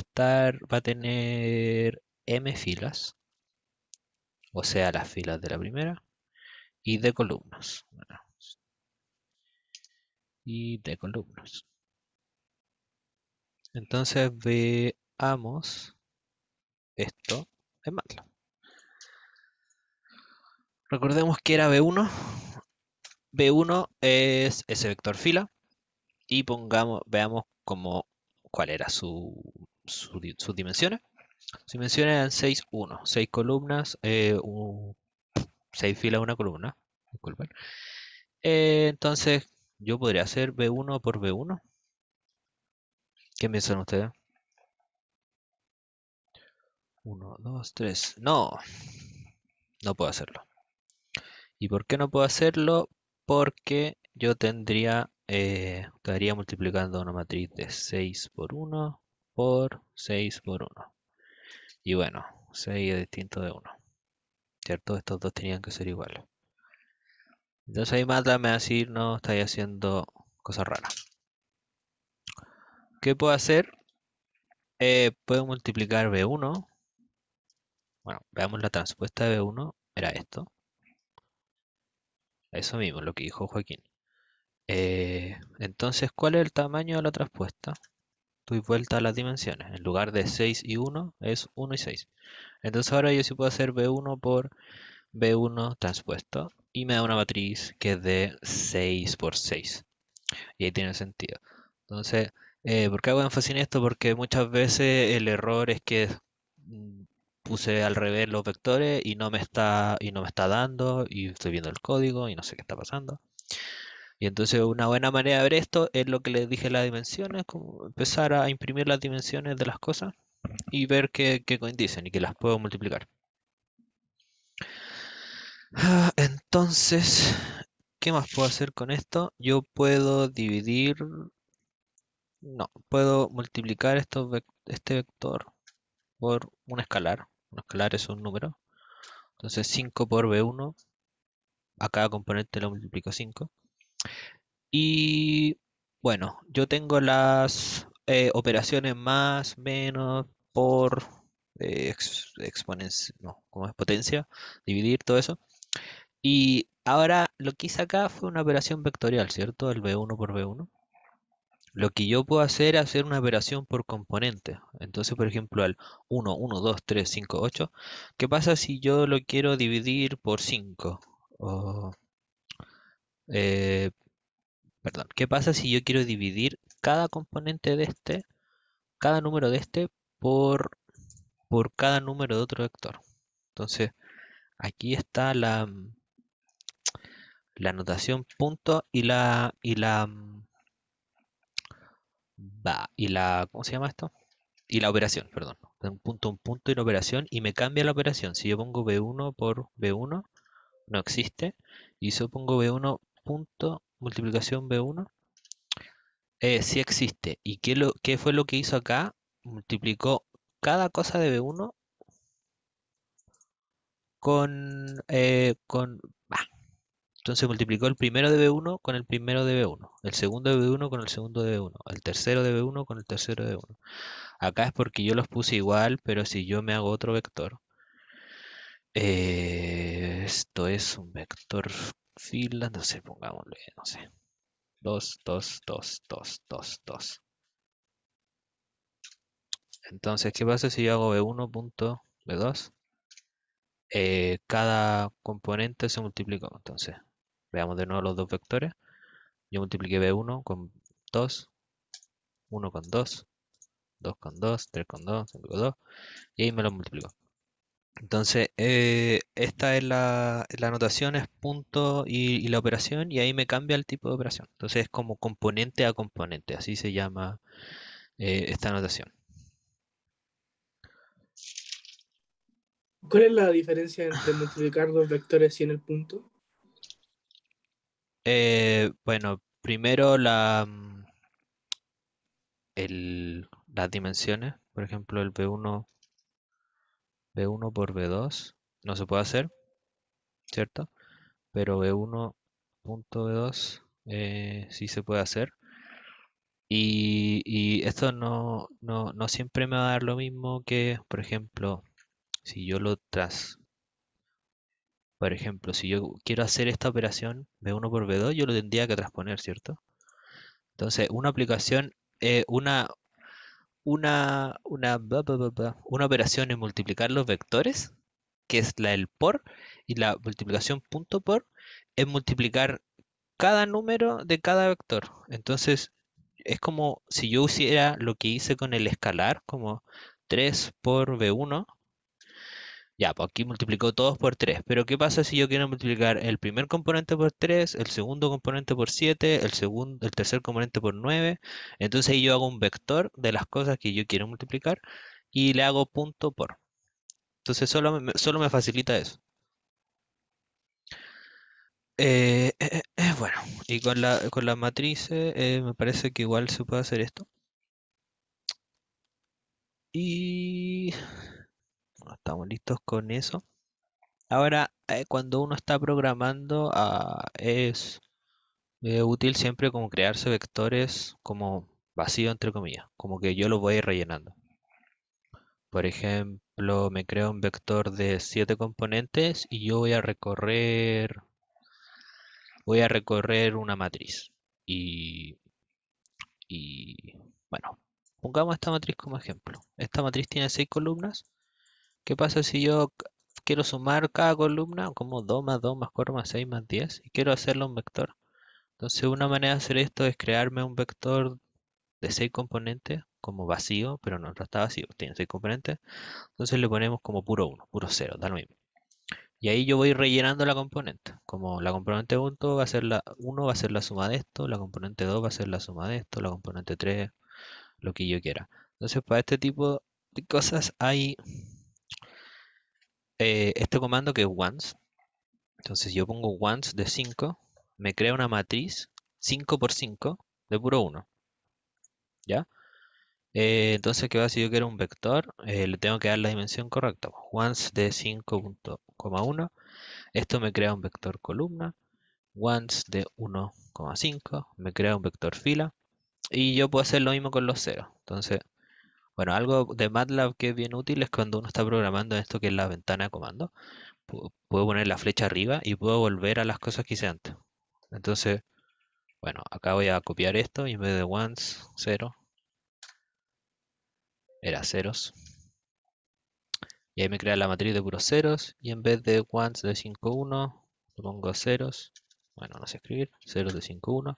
S1: a tener m filas, o sea, las filas de la primera y de columnas. Bueno, y de columnas. Entonces veamos esto en MATLAB. Recordemos que era B1. B1 es ese vector fila y veamos cuál era sus dimensiones. Sus dimensiones eran 6, 1, 6 columnas, 6 filas, una columna. Disculpen. Entonces, yo podría hacer B1 por B1. ¿Qué piensan ustedes? 1, 2, 3. No, no puedo hacerlo. ¿Y por qué no puedo hacerlo? Porque yo estaría multiplicando una matriz de 6 por 1 por 6 por 1. Y bueno, 6 es distinto de 1, ¿cierto? Estos dos tenían que ser iguales. Entonces ahí MATLAB me va a decir, no, estáis haciendo cosas raras. ¿Qué puedo hacer? Puedo multiplicar B1. Bueno, veamos la transpuesta de B1. Era esto. Eso mismo, lo que dijo Joaquín. Entonces, ¿cuál es el tamaño de la transpuesta? Doy vuelta a las dimensiones. En lugar de 6 y 1 es 1 y 6. Entonces ahora yo sí puedo hacer B1 por B1 transpuesto. Y me da una matriz que es de 6 por 6. Y ahí tiene sentido. Entonces, ¿por qué hago énfasis en esto? Porque muchas veces el error es que mm, puse al revés los vectores y no me está dando y estoy viendo el código y no sé qué está pasando. Y entonces una buena manera de ver esto es lo que les dije las dimensiones, como empezar a imprimir las dimensiones de las cosas y ver qué coinciden y que las puedo multiplicar. Entonces, ¿qué más puedo hacer con esto? Yo puedo dividir No, puedo multiplicar este vector por un escalar. Un escalar es un número. Entonces 5 por b1, a cada componente lo multiplico 5. Y bueno, yo tengo las operaciones más, menos, por, exponencia, no, ¿cómo es? Potencia, dividir, todo eso. Y ahora lo que hice acá fue una operación vectorial, ¿cierto? El b1 por b1. Lo que yo puedo hacer es hacer una operación por componente. Entonces, por ejemplo, al 1, 1, 2, 3, 5, 8. ¿Qué pasa si yo lo quiero dividir por 5? O, eh, perdón, ¿qué pasa si yo quiero dividir cada componente de cada número de por, por cada número de otro vector? Entonces, aquí está la notación punto ¿cómo se llama esto? Y la operación, perdón. Un punto y una operación y me cambia la operación. Si yo pongo b1 por b1, no existe. Y si yo pongo b1 punto multiplicación b1, sí existe. ¿Y qué fue lo que hizo acá? Multiplicó cada cosa de b1 con. Entonces multiplicó el primero de b1 con el primero de b1, el segundo de b1 con el segundo de b1, el tercero de b1 con el tercero de b1. Acá es porque yo los puse igual, pero si yo me hago otro vector, esto es un vector fila, no sé, pongámosle, no sé, 2 2 2 2 2 2. Entonces, ¿qué pasa si yo hago b1 punto b2? Cada componente se multiplicó. Entonces, veamos de nuevo los dos vectores. Yo multipliqué b1 con 2, 1 con 2, 2 con 2, 3 con 2, 5 con 2, y ahí me lo multiplicó. Entonces, esta es la anotación, es punto y la operación, y ahí me cambia el tipo de operación. Entonces, es como componente a componente, así se llama esta anotación.
S3: ¿Cuál es la diferencia entre multiplicar dos vectores y en el punto?
S1: Bueno, primero las dimensiones, por ejemplo, el B1 por B2 no se puede hacer, ¿cierto? Pero B1 punto B2 sí se puede hacer. Y esto no siempre me va a dar lo mismo que, por ejemplo, si yo lo tras, por ejemplo, si yo quiero hacer esta operación B1 por B2, yo lo tendría que transponer, ¿cierto? Entonces, una aplicación, una operación es multiplicar los vectores, que es la del por, y la multiplicación punto por es multiplicar cada número de cada vector. Entonces, es como si yo hiciera lo que hice con el escalar, como 3 por b1. Ya, pues aquí multiplicó todos por 3. Pero ¿qué pasa si yo quiero multiplicar el primer componente por 3, el segundo componente por 7, el tercer componente por 9? Entonces ahí yo hago un vector de las cosas que yo quiero multiplicar y le hago punto por. Entonces solo me facilita eso. Bueno, y con las matrices me parece que igual se puede hacer esto. Y bueno, estamos listos con eso. Ahora, cuando uno está programando, es útil siempre como crearse vectores como vacío, entre comillas, como que yo los voy a ir rellenando. Por ejemplo, me creo un vector de 7 componentes y yo voy a recorrer una matriz. Y, y bueno, pongamos esta matriz como ejemplo. Esta matriz tiene 6 columnas. ¿Qué pasa si yo quiero sumar cada columna como 2 más 2 más 4 más 6 más 10 y quiero hacerlo un vector? Entonces una manera de hacer esto es crearme un vector de 6 componentes como vacío, pero no está vacío, tiene 6 componentes. Entonces le ponemos como puro uno, puro cero, da lo mismo. Y ahí yo voy rellenando la componente. Como la componente 1 va a ser la 1 va a ser la suma de esto, la componente 2 va a ser la suma de esto, la componente 3 lo que yo quiera. Entonces para este tipo de cosas hay este comando que es once. Entonces yo pongo once de 5, me crea una matriz 5 por 5 de puro uno. ¿ya? Entonces, ¿qué va si yo quiero un vector? Le tengo que dar la dimensión correcta. Once de 5,1. Esto me crea un vector columna. Once de 1,5 me crea un vector fila. Y yo puedo hacer lo mismo con los ceros. Entonces, bueno, algo de MATLAB que es bien útil es cuando uno está programando esto que es la ventana de comando. Puedo poner la flecha arriba y puedo volver a las cosas que hice antes. Entonces, bueno, acá voy a copiar esto y en vez de ones, 0, era ceros. Y ahí me crea la matriz de puros ceros. Y en vez de ones de 5,1, le pongo ceros. Bueno, no sé escribir. Ceros de 5,1.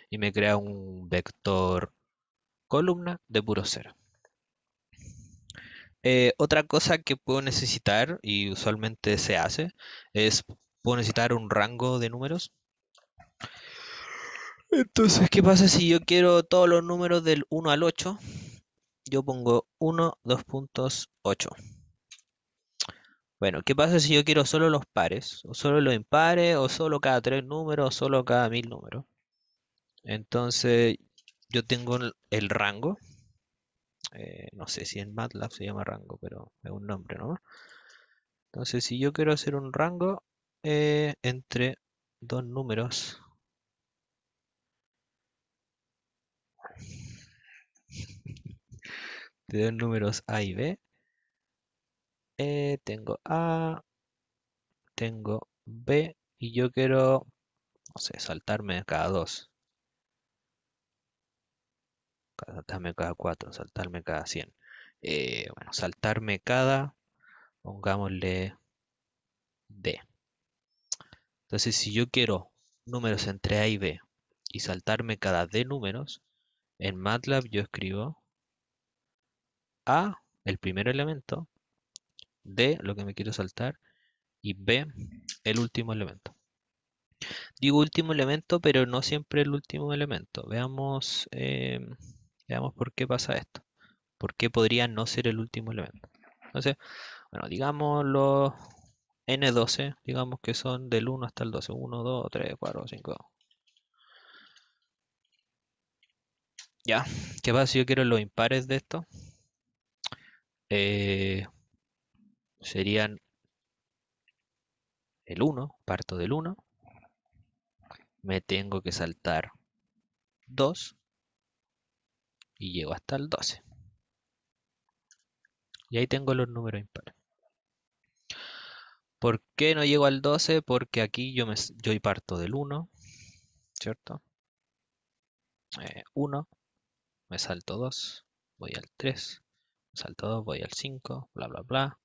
S1: Y me crea un vector columna de puros ceros. Otra cosa que puedo necesitar, y usualmente se hace, es puedo necesitar un rango de números. Entonces, ¿qué pasa si yo quiero todos los números del 1 al 8? Yo pongo 1, 2 puntos, 8. Bueno, ¿qué pasa si yo quiero solo los pares? O solo los impares, o solo cada 3 números, o solo cada 1000 números. Entonces, yo tengo el rango. No sé si en MATLAB se llama rango, pero es un nombre, ¿no? Entonces, si yo quiero hacer un rango entre dos números, de dos números A y B, tengo A, tengo B, y yo quiero, no sé, saltarme cada dos, saltarme cada cuatro, saltarme cada 100. Bueno, saltarme cada, pongámosle D. Entonces, si yo quiero números entre A y B y saltarme cada D números, en MATLAB yo escribo A, el primer elemento, D, lo que me quiero saltar, y B, el último elemento. Digo último elemento, pero no siempre el último elemento. Veamos por qué pasa esto. ¿Por qué podría no ser el último elemento? Entonces, bueno, digamos los n12, digamos que son del 1 hasta el 12. 1, 2, 3, 4, 5. Ya, ¿qué pasa si yo quiero los impares de esto? Eh, Serían el 1, parto del 1, me tengo que saltar 2 y llego hasta el 12. Y ahí tengo los números impares. ¿Por qué no llego al 12? Porque aquí yo parto del 1, ¿cierto? 1, me salto 2, voy al 3, me salto 2, voy al 5, bla, bla, bla,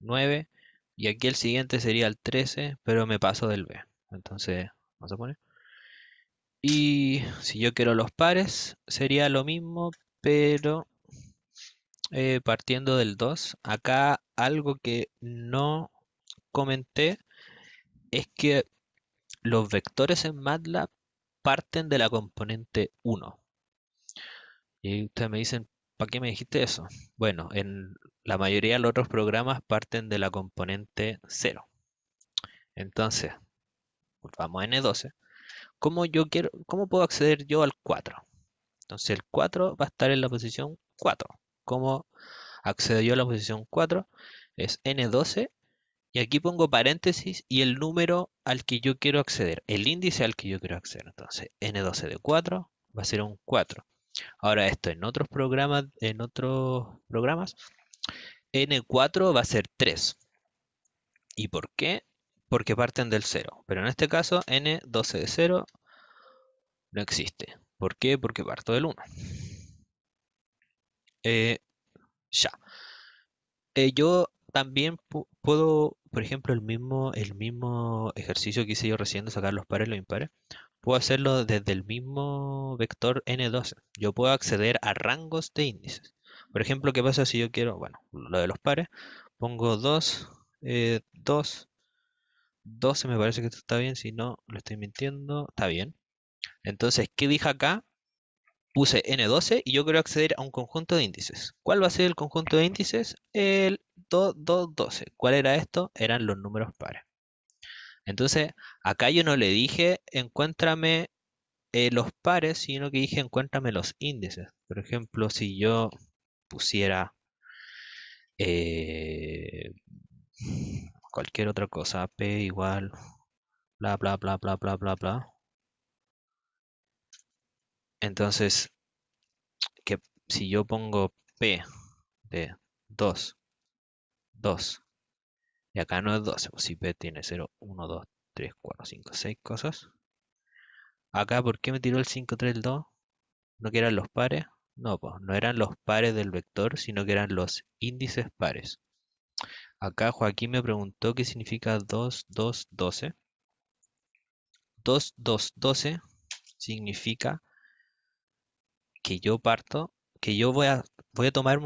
S1: 9. Y aquí el siguiente sería el 13, pero me paso del B. Entonces, vamos a poner. Y si yo quiero los pares, sería lo mismo, pero partiendo del 2. Acá algo que no comenté es que los vectores en MATLAB parten de la componente 1. Y ustedes me dicen, ¿para qué me dijiste eso? Bueno, en la mayoría de los otros programas parten de la componente 0. Entonces, vamos a N12. ¿Cómo puedo acceder yo al 4? Entonces el 4 va a estar en la posición 4. ¿Cómo accedo yo a la posición 4? Es N12 y aquí pongo paréntesis y el número al que yo quiero acceder, el índice al que yo quiero acceder. Entonces N12 de 4 va a ser un 4. Ahora esto en otros programas, N4 va a ser 3. ¿Y por qué? Porque parten del 0. Pero en este caso N12 de 0 no existe. ¿Por qué? Porque parto del 1. Eh, ya. Yo también puedo, por ejemplo, el mismo ejercicio que hice yo recién de sacar los pares y los impares, puedo hacerlo desde el mismo vector n12. Yo puedo acceder a rangos de índices. Por ejemplo, ¿qué pasa si yo quiero, bueno, lo de los pares, pongo 2, 2, 12, me parece que esto está bien, si no, lo estoy mintiendo, está bien. Entonces, ¿qué dije acá? Puse N12 y yo quiero acceder a un conjunto de índices. ¿Cuál va a ser el conjunto de índices? El 2, 2, 12. ¿Cuál era esto? Eran los números pares. Entonces, acá yo no le dije, encuéntrame los pares, sino que dije encuéntrame los índices. Por ejemplo, si yo pusiera eh, cualquier otra cosa, P igual, bla, bla, bla, bla, bla, bla, bla. Entonces, que si yo pongo P de 2, 2, y acá no es 12, pues si P tiene 0, 1, 2, 3, 4, 5, 6 cosas. Acá, ¿por qué me tiró el 5, 3, el 2? ¿No que eran los pares? No, pues no eran los pares del vector, sino que eran los índices pares. Acá Joaquín me preguntó qué significa 2, 2, 12. 2, 2, 12 significa que yo parto, que voy a tomar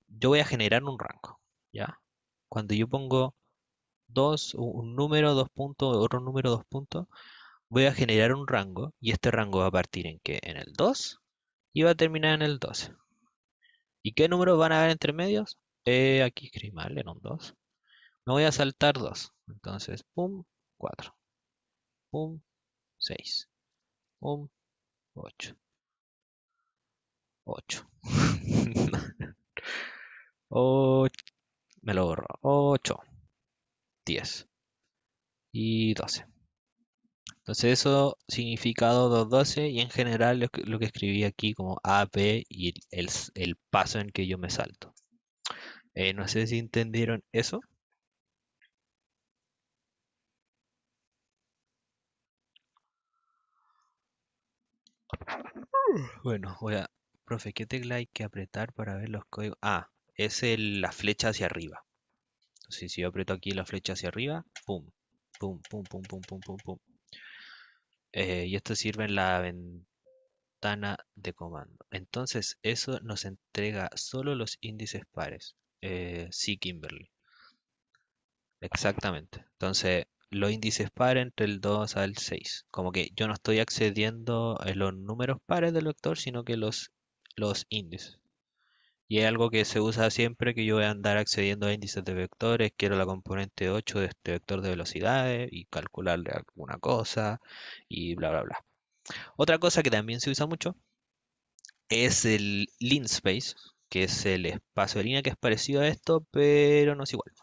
S1: yo voy a generar un rango, ¿ya? Cuando yo pongo 2, un número, 2 puntos, otro número, 2 puntos, voy a generar un rango y este rango va a partir en que en el 2 y va a terminar en el 12. ¿Y qué números van a haber entre medios? Aquí escribí mal, en un 2. Me voy a saltar 2. Entonces, pum, 4. Pum, 6. Pum, 8. 8. Me lo borro. 8, 10 y 12. Entonces eso significado 212 y en general lo que escribí aquí como A, B y el paso en que yo me salto. No sé si entendieron eso. Bueno, profe, ¿qué tecla hay que apretar para ver los códigos? Ah, es la flecha hacia arriba. Entonces, si yo aprieto aquí la flecha hacia arriba, pum, pum, pum, pum, pum, pum, pum, pum. Y esto sirve en la ventana de comando. Entonces, eso nos entrega solo los índices pares. Sí, Kimberly. Exactamente. Entonces, los índices pares entre el 2 al 6. Como que yo no estoy accediendo a los números pares del vector, sino que los índices. Y es algo que se usa siempre que yo voy a andar accediendo a índices de vectores. Quiero la componente 8 de este vector de velocidades y calcularle alguna cosa y bla, bla, bla. Otra cosa que también se usa mucho es el linspace, que es el espacio de línea que es parecido a esto, pero no es igual.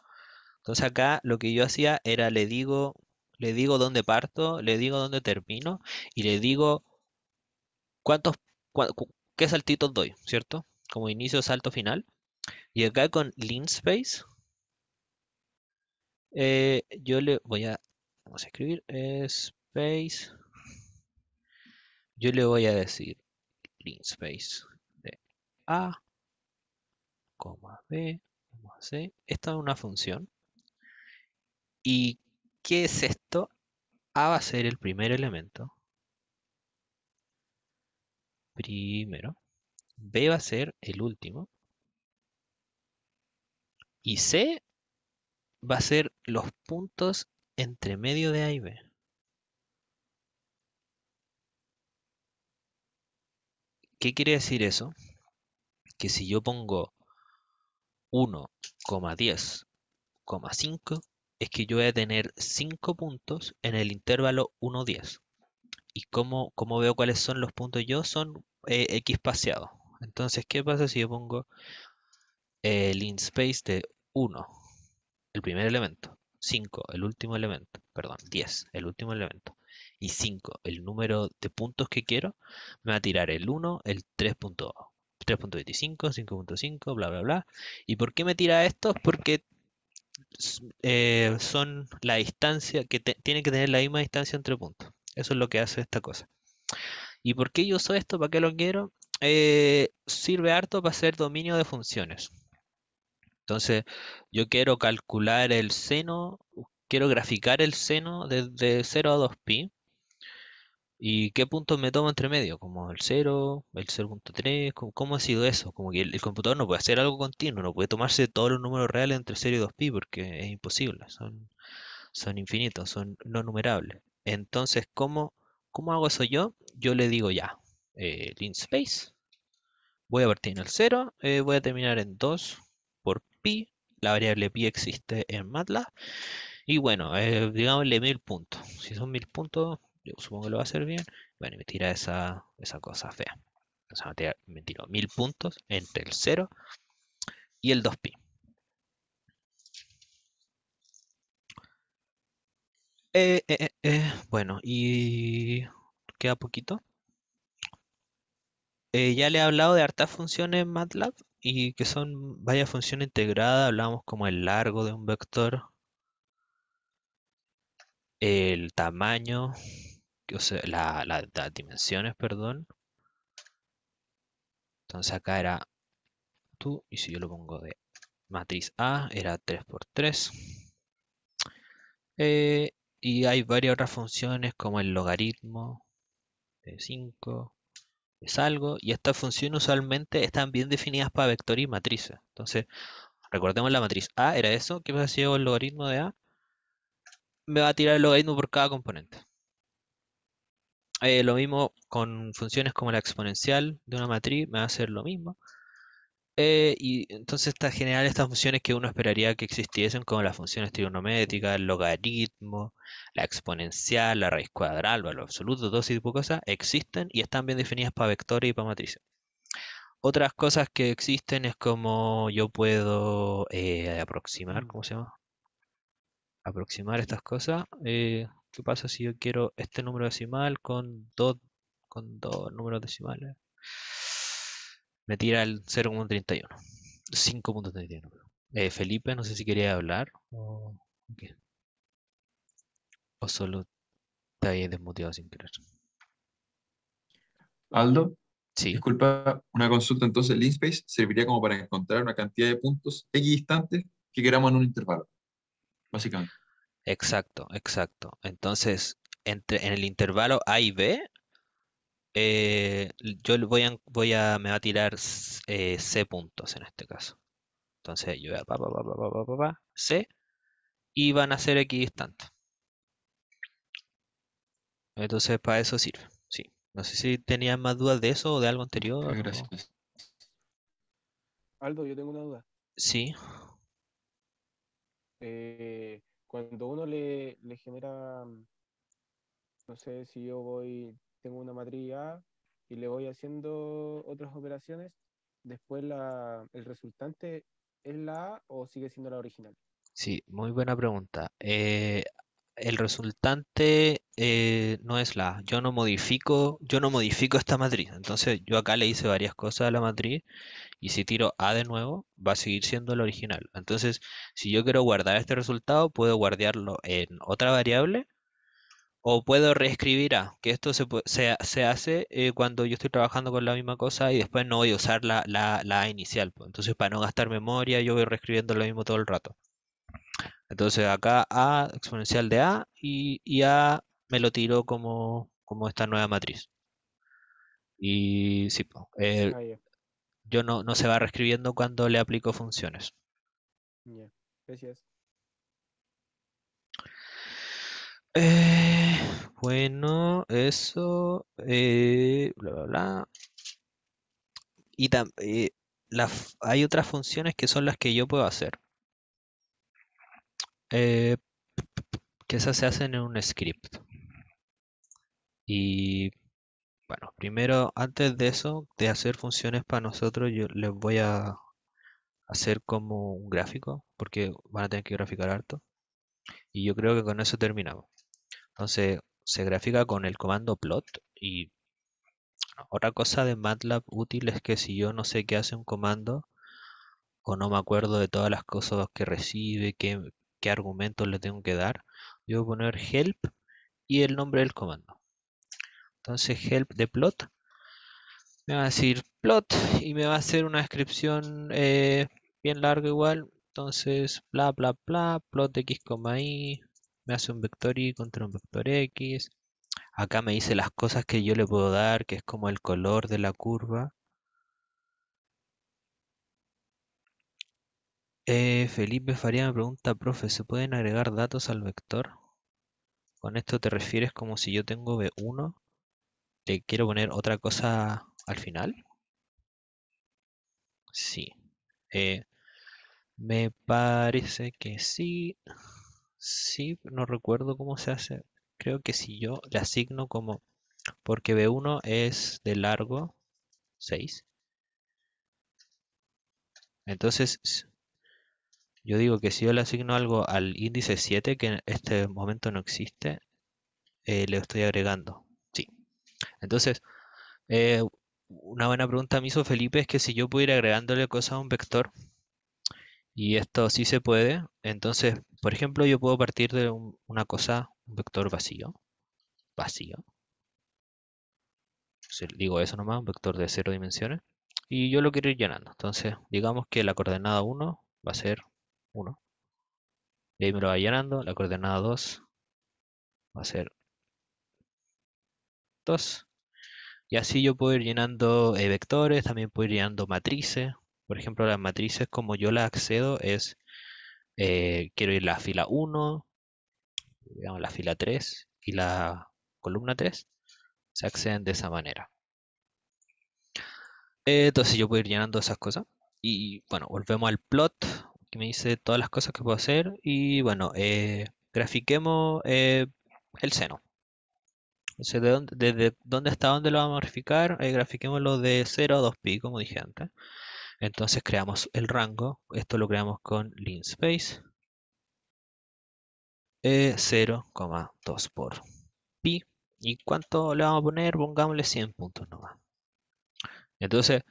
S1: Entonces acá lo que yo hacía era le digo dónde parto, le digo dónde termino y le digo cuántos, qué saltitos doy, ¿cierto? Como inicio, salto, final. Y acá con linspace, yo le voy vamos a escribir space, yo le voy a decir linspace de A, B, C. Esta es una función. ¿Y qué es esto? A va a ser el primer elemento, primero. B va a ser el último. Y C va a ser los puntos entre medio de A y B. ¿Qué quiere decir eso? Que si yo pongo 1,10,5, es que yo voy a tener 5 puntos en el intervalo 1, 10. ¿Y cómo veo cuáles son los puntos yo? Son X espaciados. Entonces, ¿qué pasa si yo pongo el linspace de 1, el primer elemento, 5, el último elemento, perdón, 10, el último elemento, y 5, el número de puntos que quiero? Me va a tirar el 1, el 3.25, 5.5, bla, bla, bla. ¿Y por qué me tira estos? Porque son la distancia, que tienen que tener la misma distancia entre puntos. Eso es lo que hace esta cosa. ¿Y por qué yo uso esto? ¿Para qué lo quiero? Sirve harto para hacer dominio de funciones. Entonces, yo quiero calcular el seno, quiero graficar el seno desde 0 a 2pi. ¿Y qué puntos me tomo entre medio? Como el 0, el 0.3, ¿cómo ha sido eso? Como que el computador no puede hacer algo continuo, no puede tomarse todos los números reales entre 0 y 2pi porque es imposible, son infinitos, son no numerables. Entonces, ¿cómo hago eso yo? Yo le digo ya, linspace, voy a partir en el 0, voy a terminar en 2 por pi, la variable pi existe en MATLAB, y bueno, digámosle 1000 puntos. Si son 1000 puntos, yo supongo que lo va a hacer bien. Bueno, y me tira esa cosa fea. Entonces me tiró 1000 puntos entre el 0 y el 2pi. Bueno, y queda poquito. Ya le he hablado de hartas funciones en MATLAB y que son varias funciones integradas. Hablamos como el largo de un vector, el tamaño, o sea, las dimensiones, perdón. Entonces acá era tú, y si yo lo pongo de matriz A, era 3 por 3. Eh, y hay varias otras funciones como el logaritmo de 5, es algo, y estas funciones usualmente están bien definidas para vectores y matrices. Entonces, recordemos la matriz A, era eso. ¿Qué pasa si hago el logaritmo de A? Me va a tirar el logaritmo por cada componente. Lo mismo con funciones como la exponencial de una matriz, me va a hacer lo mismo. Y entonces generar estas funciones que uno esperaría que existiesen, como las funciones trigonométricas, el logaritmo, la exponencial, la raíz cuadrada, el valor absoluto, todo ese tipo de cosas, existen y están bien definidas para vectores y para matrices. Otras cosas que existen es como yo puedo aproximar, ¿cómo se llama? Aproximar estas cosas. ¿Qué pasa si yo quiero este número decimal con dos números decimales? Me tira el 0,31. 5,31. Felipe, no sé si quería hablar qué, o solo te habías desmuteado sin querer.
S4: Aldo,
S1: Sí,
S4: disculpa, una consulta. Entonces, el Linspace serviría como para encontrar una cantidad de puntos equidistantes que queramos en un intervalo, básicamente.
S1: exacto, exacto. Entonces, en el intervalo A y B, yo me va a tirar C puntos en este caso. Entonces, yo voy a C y van a ser equidistantes. Entonces, para eso sirve. Sí. No sé si tenían más dudas de eso o de algo
S4: Muchas
S1: anterior.
S4: gracias.
S5: Aldo, yo tengo una duda.
S1: Sí,
S5: Cuando uno le genera, no sé si tengo una matriz A y le voy haciendo otras operaciones, después el resultante es la A o sigue siendo la original.
S1: sí, muy buena pregunta. El resultante no es la A. Yo no modifico esta matriz. Entonces, yo acá le hice varias cosas a la matriz y si tiro A de nuevo, va a seguir siendo el original. Entonces, si yo quiero guardar este resultado, puedo guardarlo en otra variable o puedo reescribir A, que esto se hace cuando yo estoy trabajando con la misma cosa y después no voy a usar la A inicial, pues. Entonces, para no gastar memoria, yo voy reescribiendo lo mismo todo el rato. Entonces, acá A exponencial de A y A me lo tiro como esta nueva matriz. Y sí, po,
S5: Ah, ya,
S1: yo no se va reescribiendo cuando le aplico funciones.
S5: ya. Gracias.
S1: Eh, bueno, eso, bla, bla, bla. Y hay otras funciones que son las que yo puedo hacer, eh, que esas se hacen en un script. Y bueno, primero, antes de eso, de hacer funciones para nosotros, yo les voy a hacer como un gráfico, porque van a tener que graficar harto. Y yo creo que con eso terminamos. Entonces, se grafica con el comando plot. Y otra cosa de MATLAB útil es que si yo no sé qué hace un comando, o no me acuerdo de todas las cosas que recibe, qué argumentos le tengo que dar, yo voy a poner help y el nombre del comando. Entonces help de plot me va a decir plot y me va a hacer una descripción bien larga igual. Entonces bla bla bla, plot de x, y, me hace un vector y contra un vector x. Acá me dice las cosas que yo le puedo dar, que es como el color de la curva. Felipe Faría me pregunta, profe, ¿se pueden agregar datos al vector? Con esto te refieres como si yo tengo B1, le quiero poner otra cosa al final. Sí. Eh, Me parece que sí. Sí, no recuerdo cómo se hace. Creo que si yo le asigno como porque B1 es de largo 6. Entonces, yo digo que si yo le asigno algo al índice 7, que en este momento no existe, le estoy agregando. Sí. Entonces, una buena pregunta me hizo Felipe es que si yo pudiera ir agregándole cosas a un vector, y esto sí se puede, entonces, por ejemplo, yo puedo partir de una cosa, un vector vacío, digo eso nomás, un vector de 0 dimensiones, y yo lo quiero ir llenando. Entonces, digamos que la coordenada 1 va a ser 1, y ahí me lo va llenando, la coordenada 2 va a ser 2, y así yo puedo ir llenando vectores, también puedo ir llenando matrices. Por ejemplo, las matrices como yo las accedo es, quiero ir la fila 1, digamos la fila 3 y la columna 3, se acceden de esa manera. Entonces yo puedo ir llenando esas cosas. Y bueno, volvemos al plot, que me dice todas las cosas que puedo hacer. Y bueno, grafiquemos el seno. Entonces, desde dónde hasta dónde lo vamos a graficar, grafiquémoslo de 0 a 2pi, como dije antes. Entonces creamos el rango. Esto lo creamos con linspace. 0,2 por pi. ¿Y cuánto le vamos a poner? Pongámosle 100 puntos nomás. Entonces,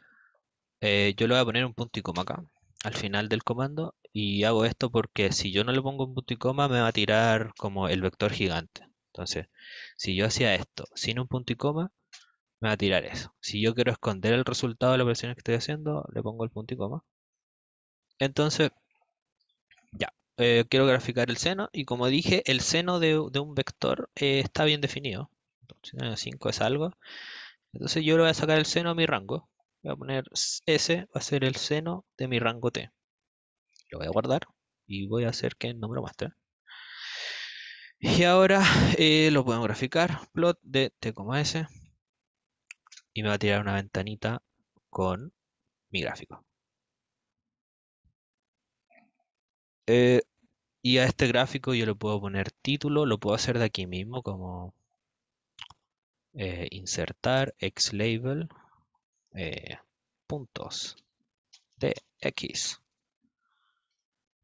S1: yo le voy a poner un punto y coma acá, al final del comando, y hago esto porque si yo no le pongo un punto y coma me va a tirar como el vector gigante. Entonces, si yo hacía esto sin un punto y coma, me va a tirar eso. Si yo quiero esconder el resultado de la operación que estoy haciendo, le pongo el punto y coma. Entonces, ya, quiero graficar el seno, y como dije, el seno de un vector está bien definido. Entonces, 5 es algo. Entonces yo le voy a sacar el seno a mi rango. Voy a poner S, va a ser el seno de mi rango T. Lo voy a guardar y voy a hacer que no me lo muestre. Y ahora lo podemos graficar. Plot de T, S. Y me va a tirar una ventanita con mi gráfico. Y a este gráfico yo le puedo poner título. Lo puedo hacer de aquí mismo como insertar xlabel puntos tx.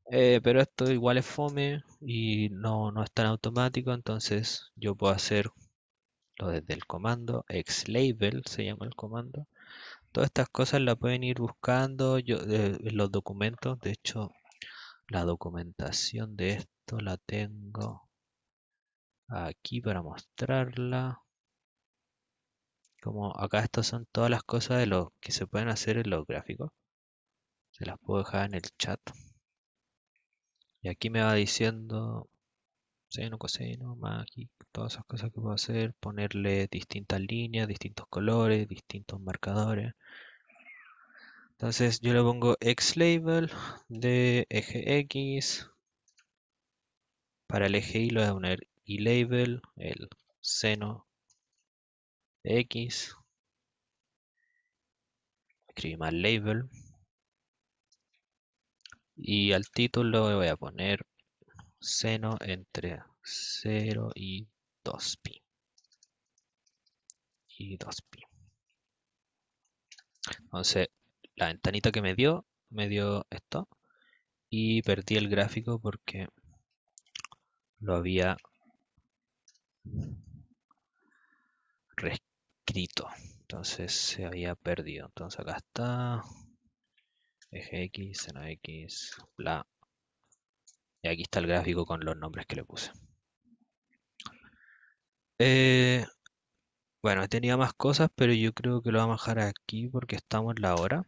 S1: Pero esto igual es fome y no es tan automático, entonces yo puedo hacerlo desde el comando xlabel, se llama el comando. Todas estas cosas las pueden ir buscando en los documentos. De hecho, la documentación de esto la tengo aquí para mostrarla. Como acá estas son todas las cosas de lo que se pueden hacer en los gráficos. Se las puedo dejar en el chat. Y aquí me va diciendo seno, coseno, magic, todas esas cosas que puedo hacer, ponerle distintas líneas, distintos colores, distintos marcadores. Entonces yo le pongo xlabel de eje X, para el eje Y le voy a ponerylabel, el seno de X, escribí mal label, y al título le voy a poner seno entre 0 y 2pi. Entonces, la ventanita que me dio esto, y perdí el gráfico porque lo había reescrito. Entonces se había perdido. Entonces acá está. Eje X, seno X, bla. Y aquí está el gráfico con los nombres que le puse. Bueno, tenía más cosas, pero yo creo que lo vamos a dejar aquí porque estamos en la hora.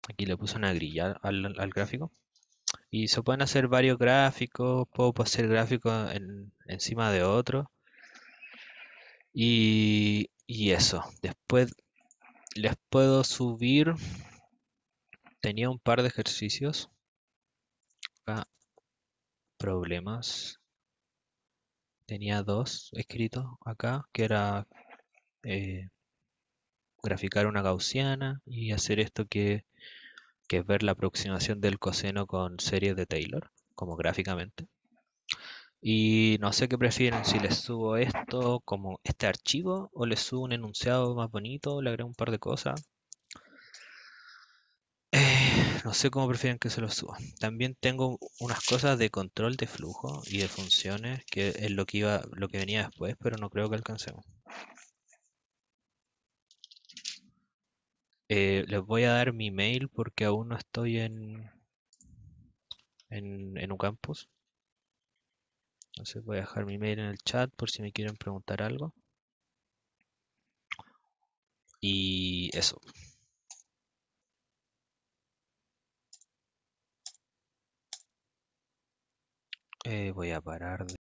S1: Aquí le puse una grilla al gráfico. Y se pueden hacer varios gráficos. Puedo hacer gráficos encima de otro. Y eso. Después les puedo subir. Tenía un par de ejercicios. Acá, problemas. Tenía 2 escritos acá, que era graficar una gaussiana y hacer esto que es ver la aproximación del coseno con series de Taylor, como gráficamente. Y no sé qué prefieren, si les subo esto como este archivo o les subo un enunciado más bonito, le agrego un par de cosas. No sé cómo prefieren que se los suba. También tengo unas cosas de control de flujo y de funciones, que es lo que venía después, pero no creo que alcancemos. Les voy a dar mi mail porque aún no estoy en Ucampus. Entonces voy a dejar mi mail en el chat por si me quieren preguntar algo. Y eso. Voy a parar de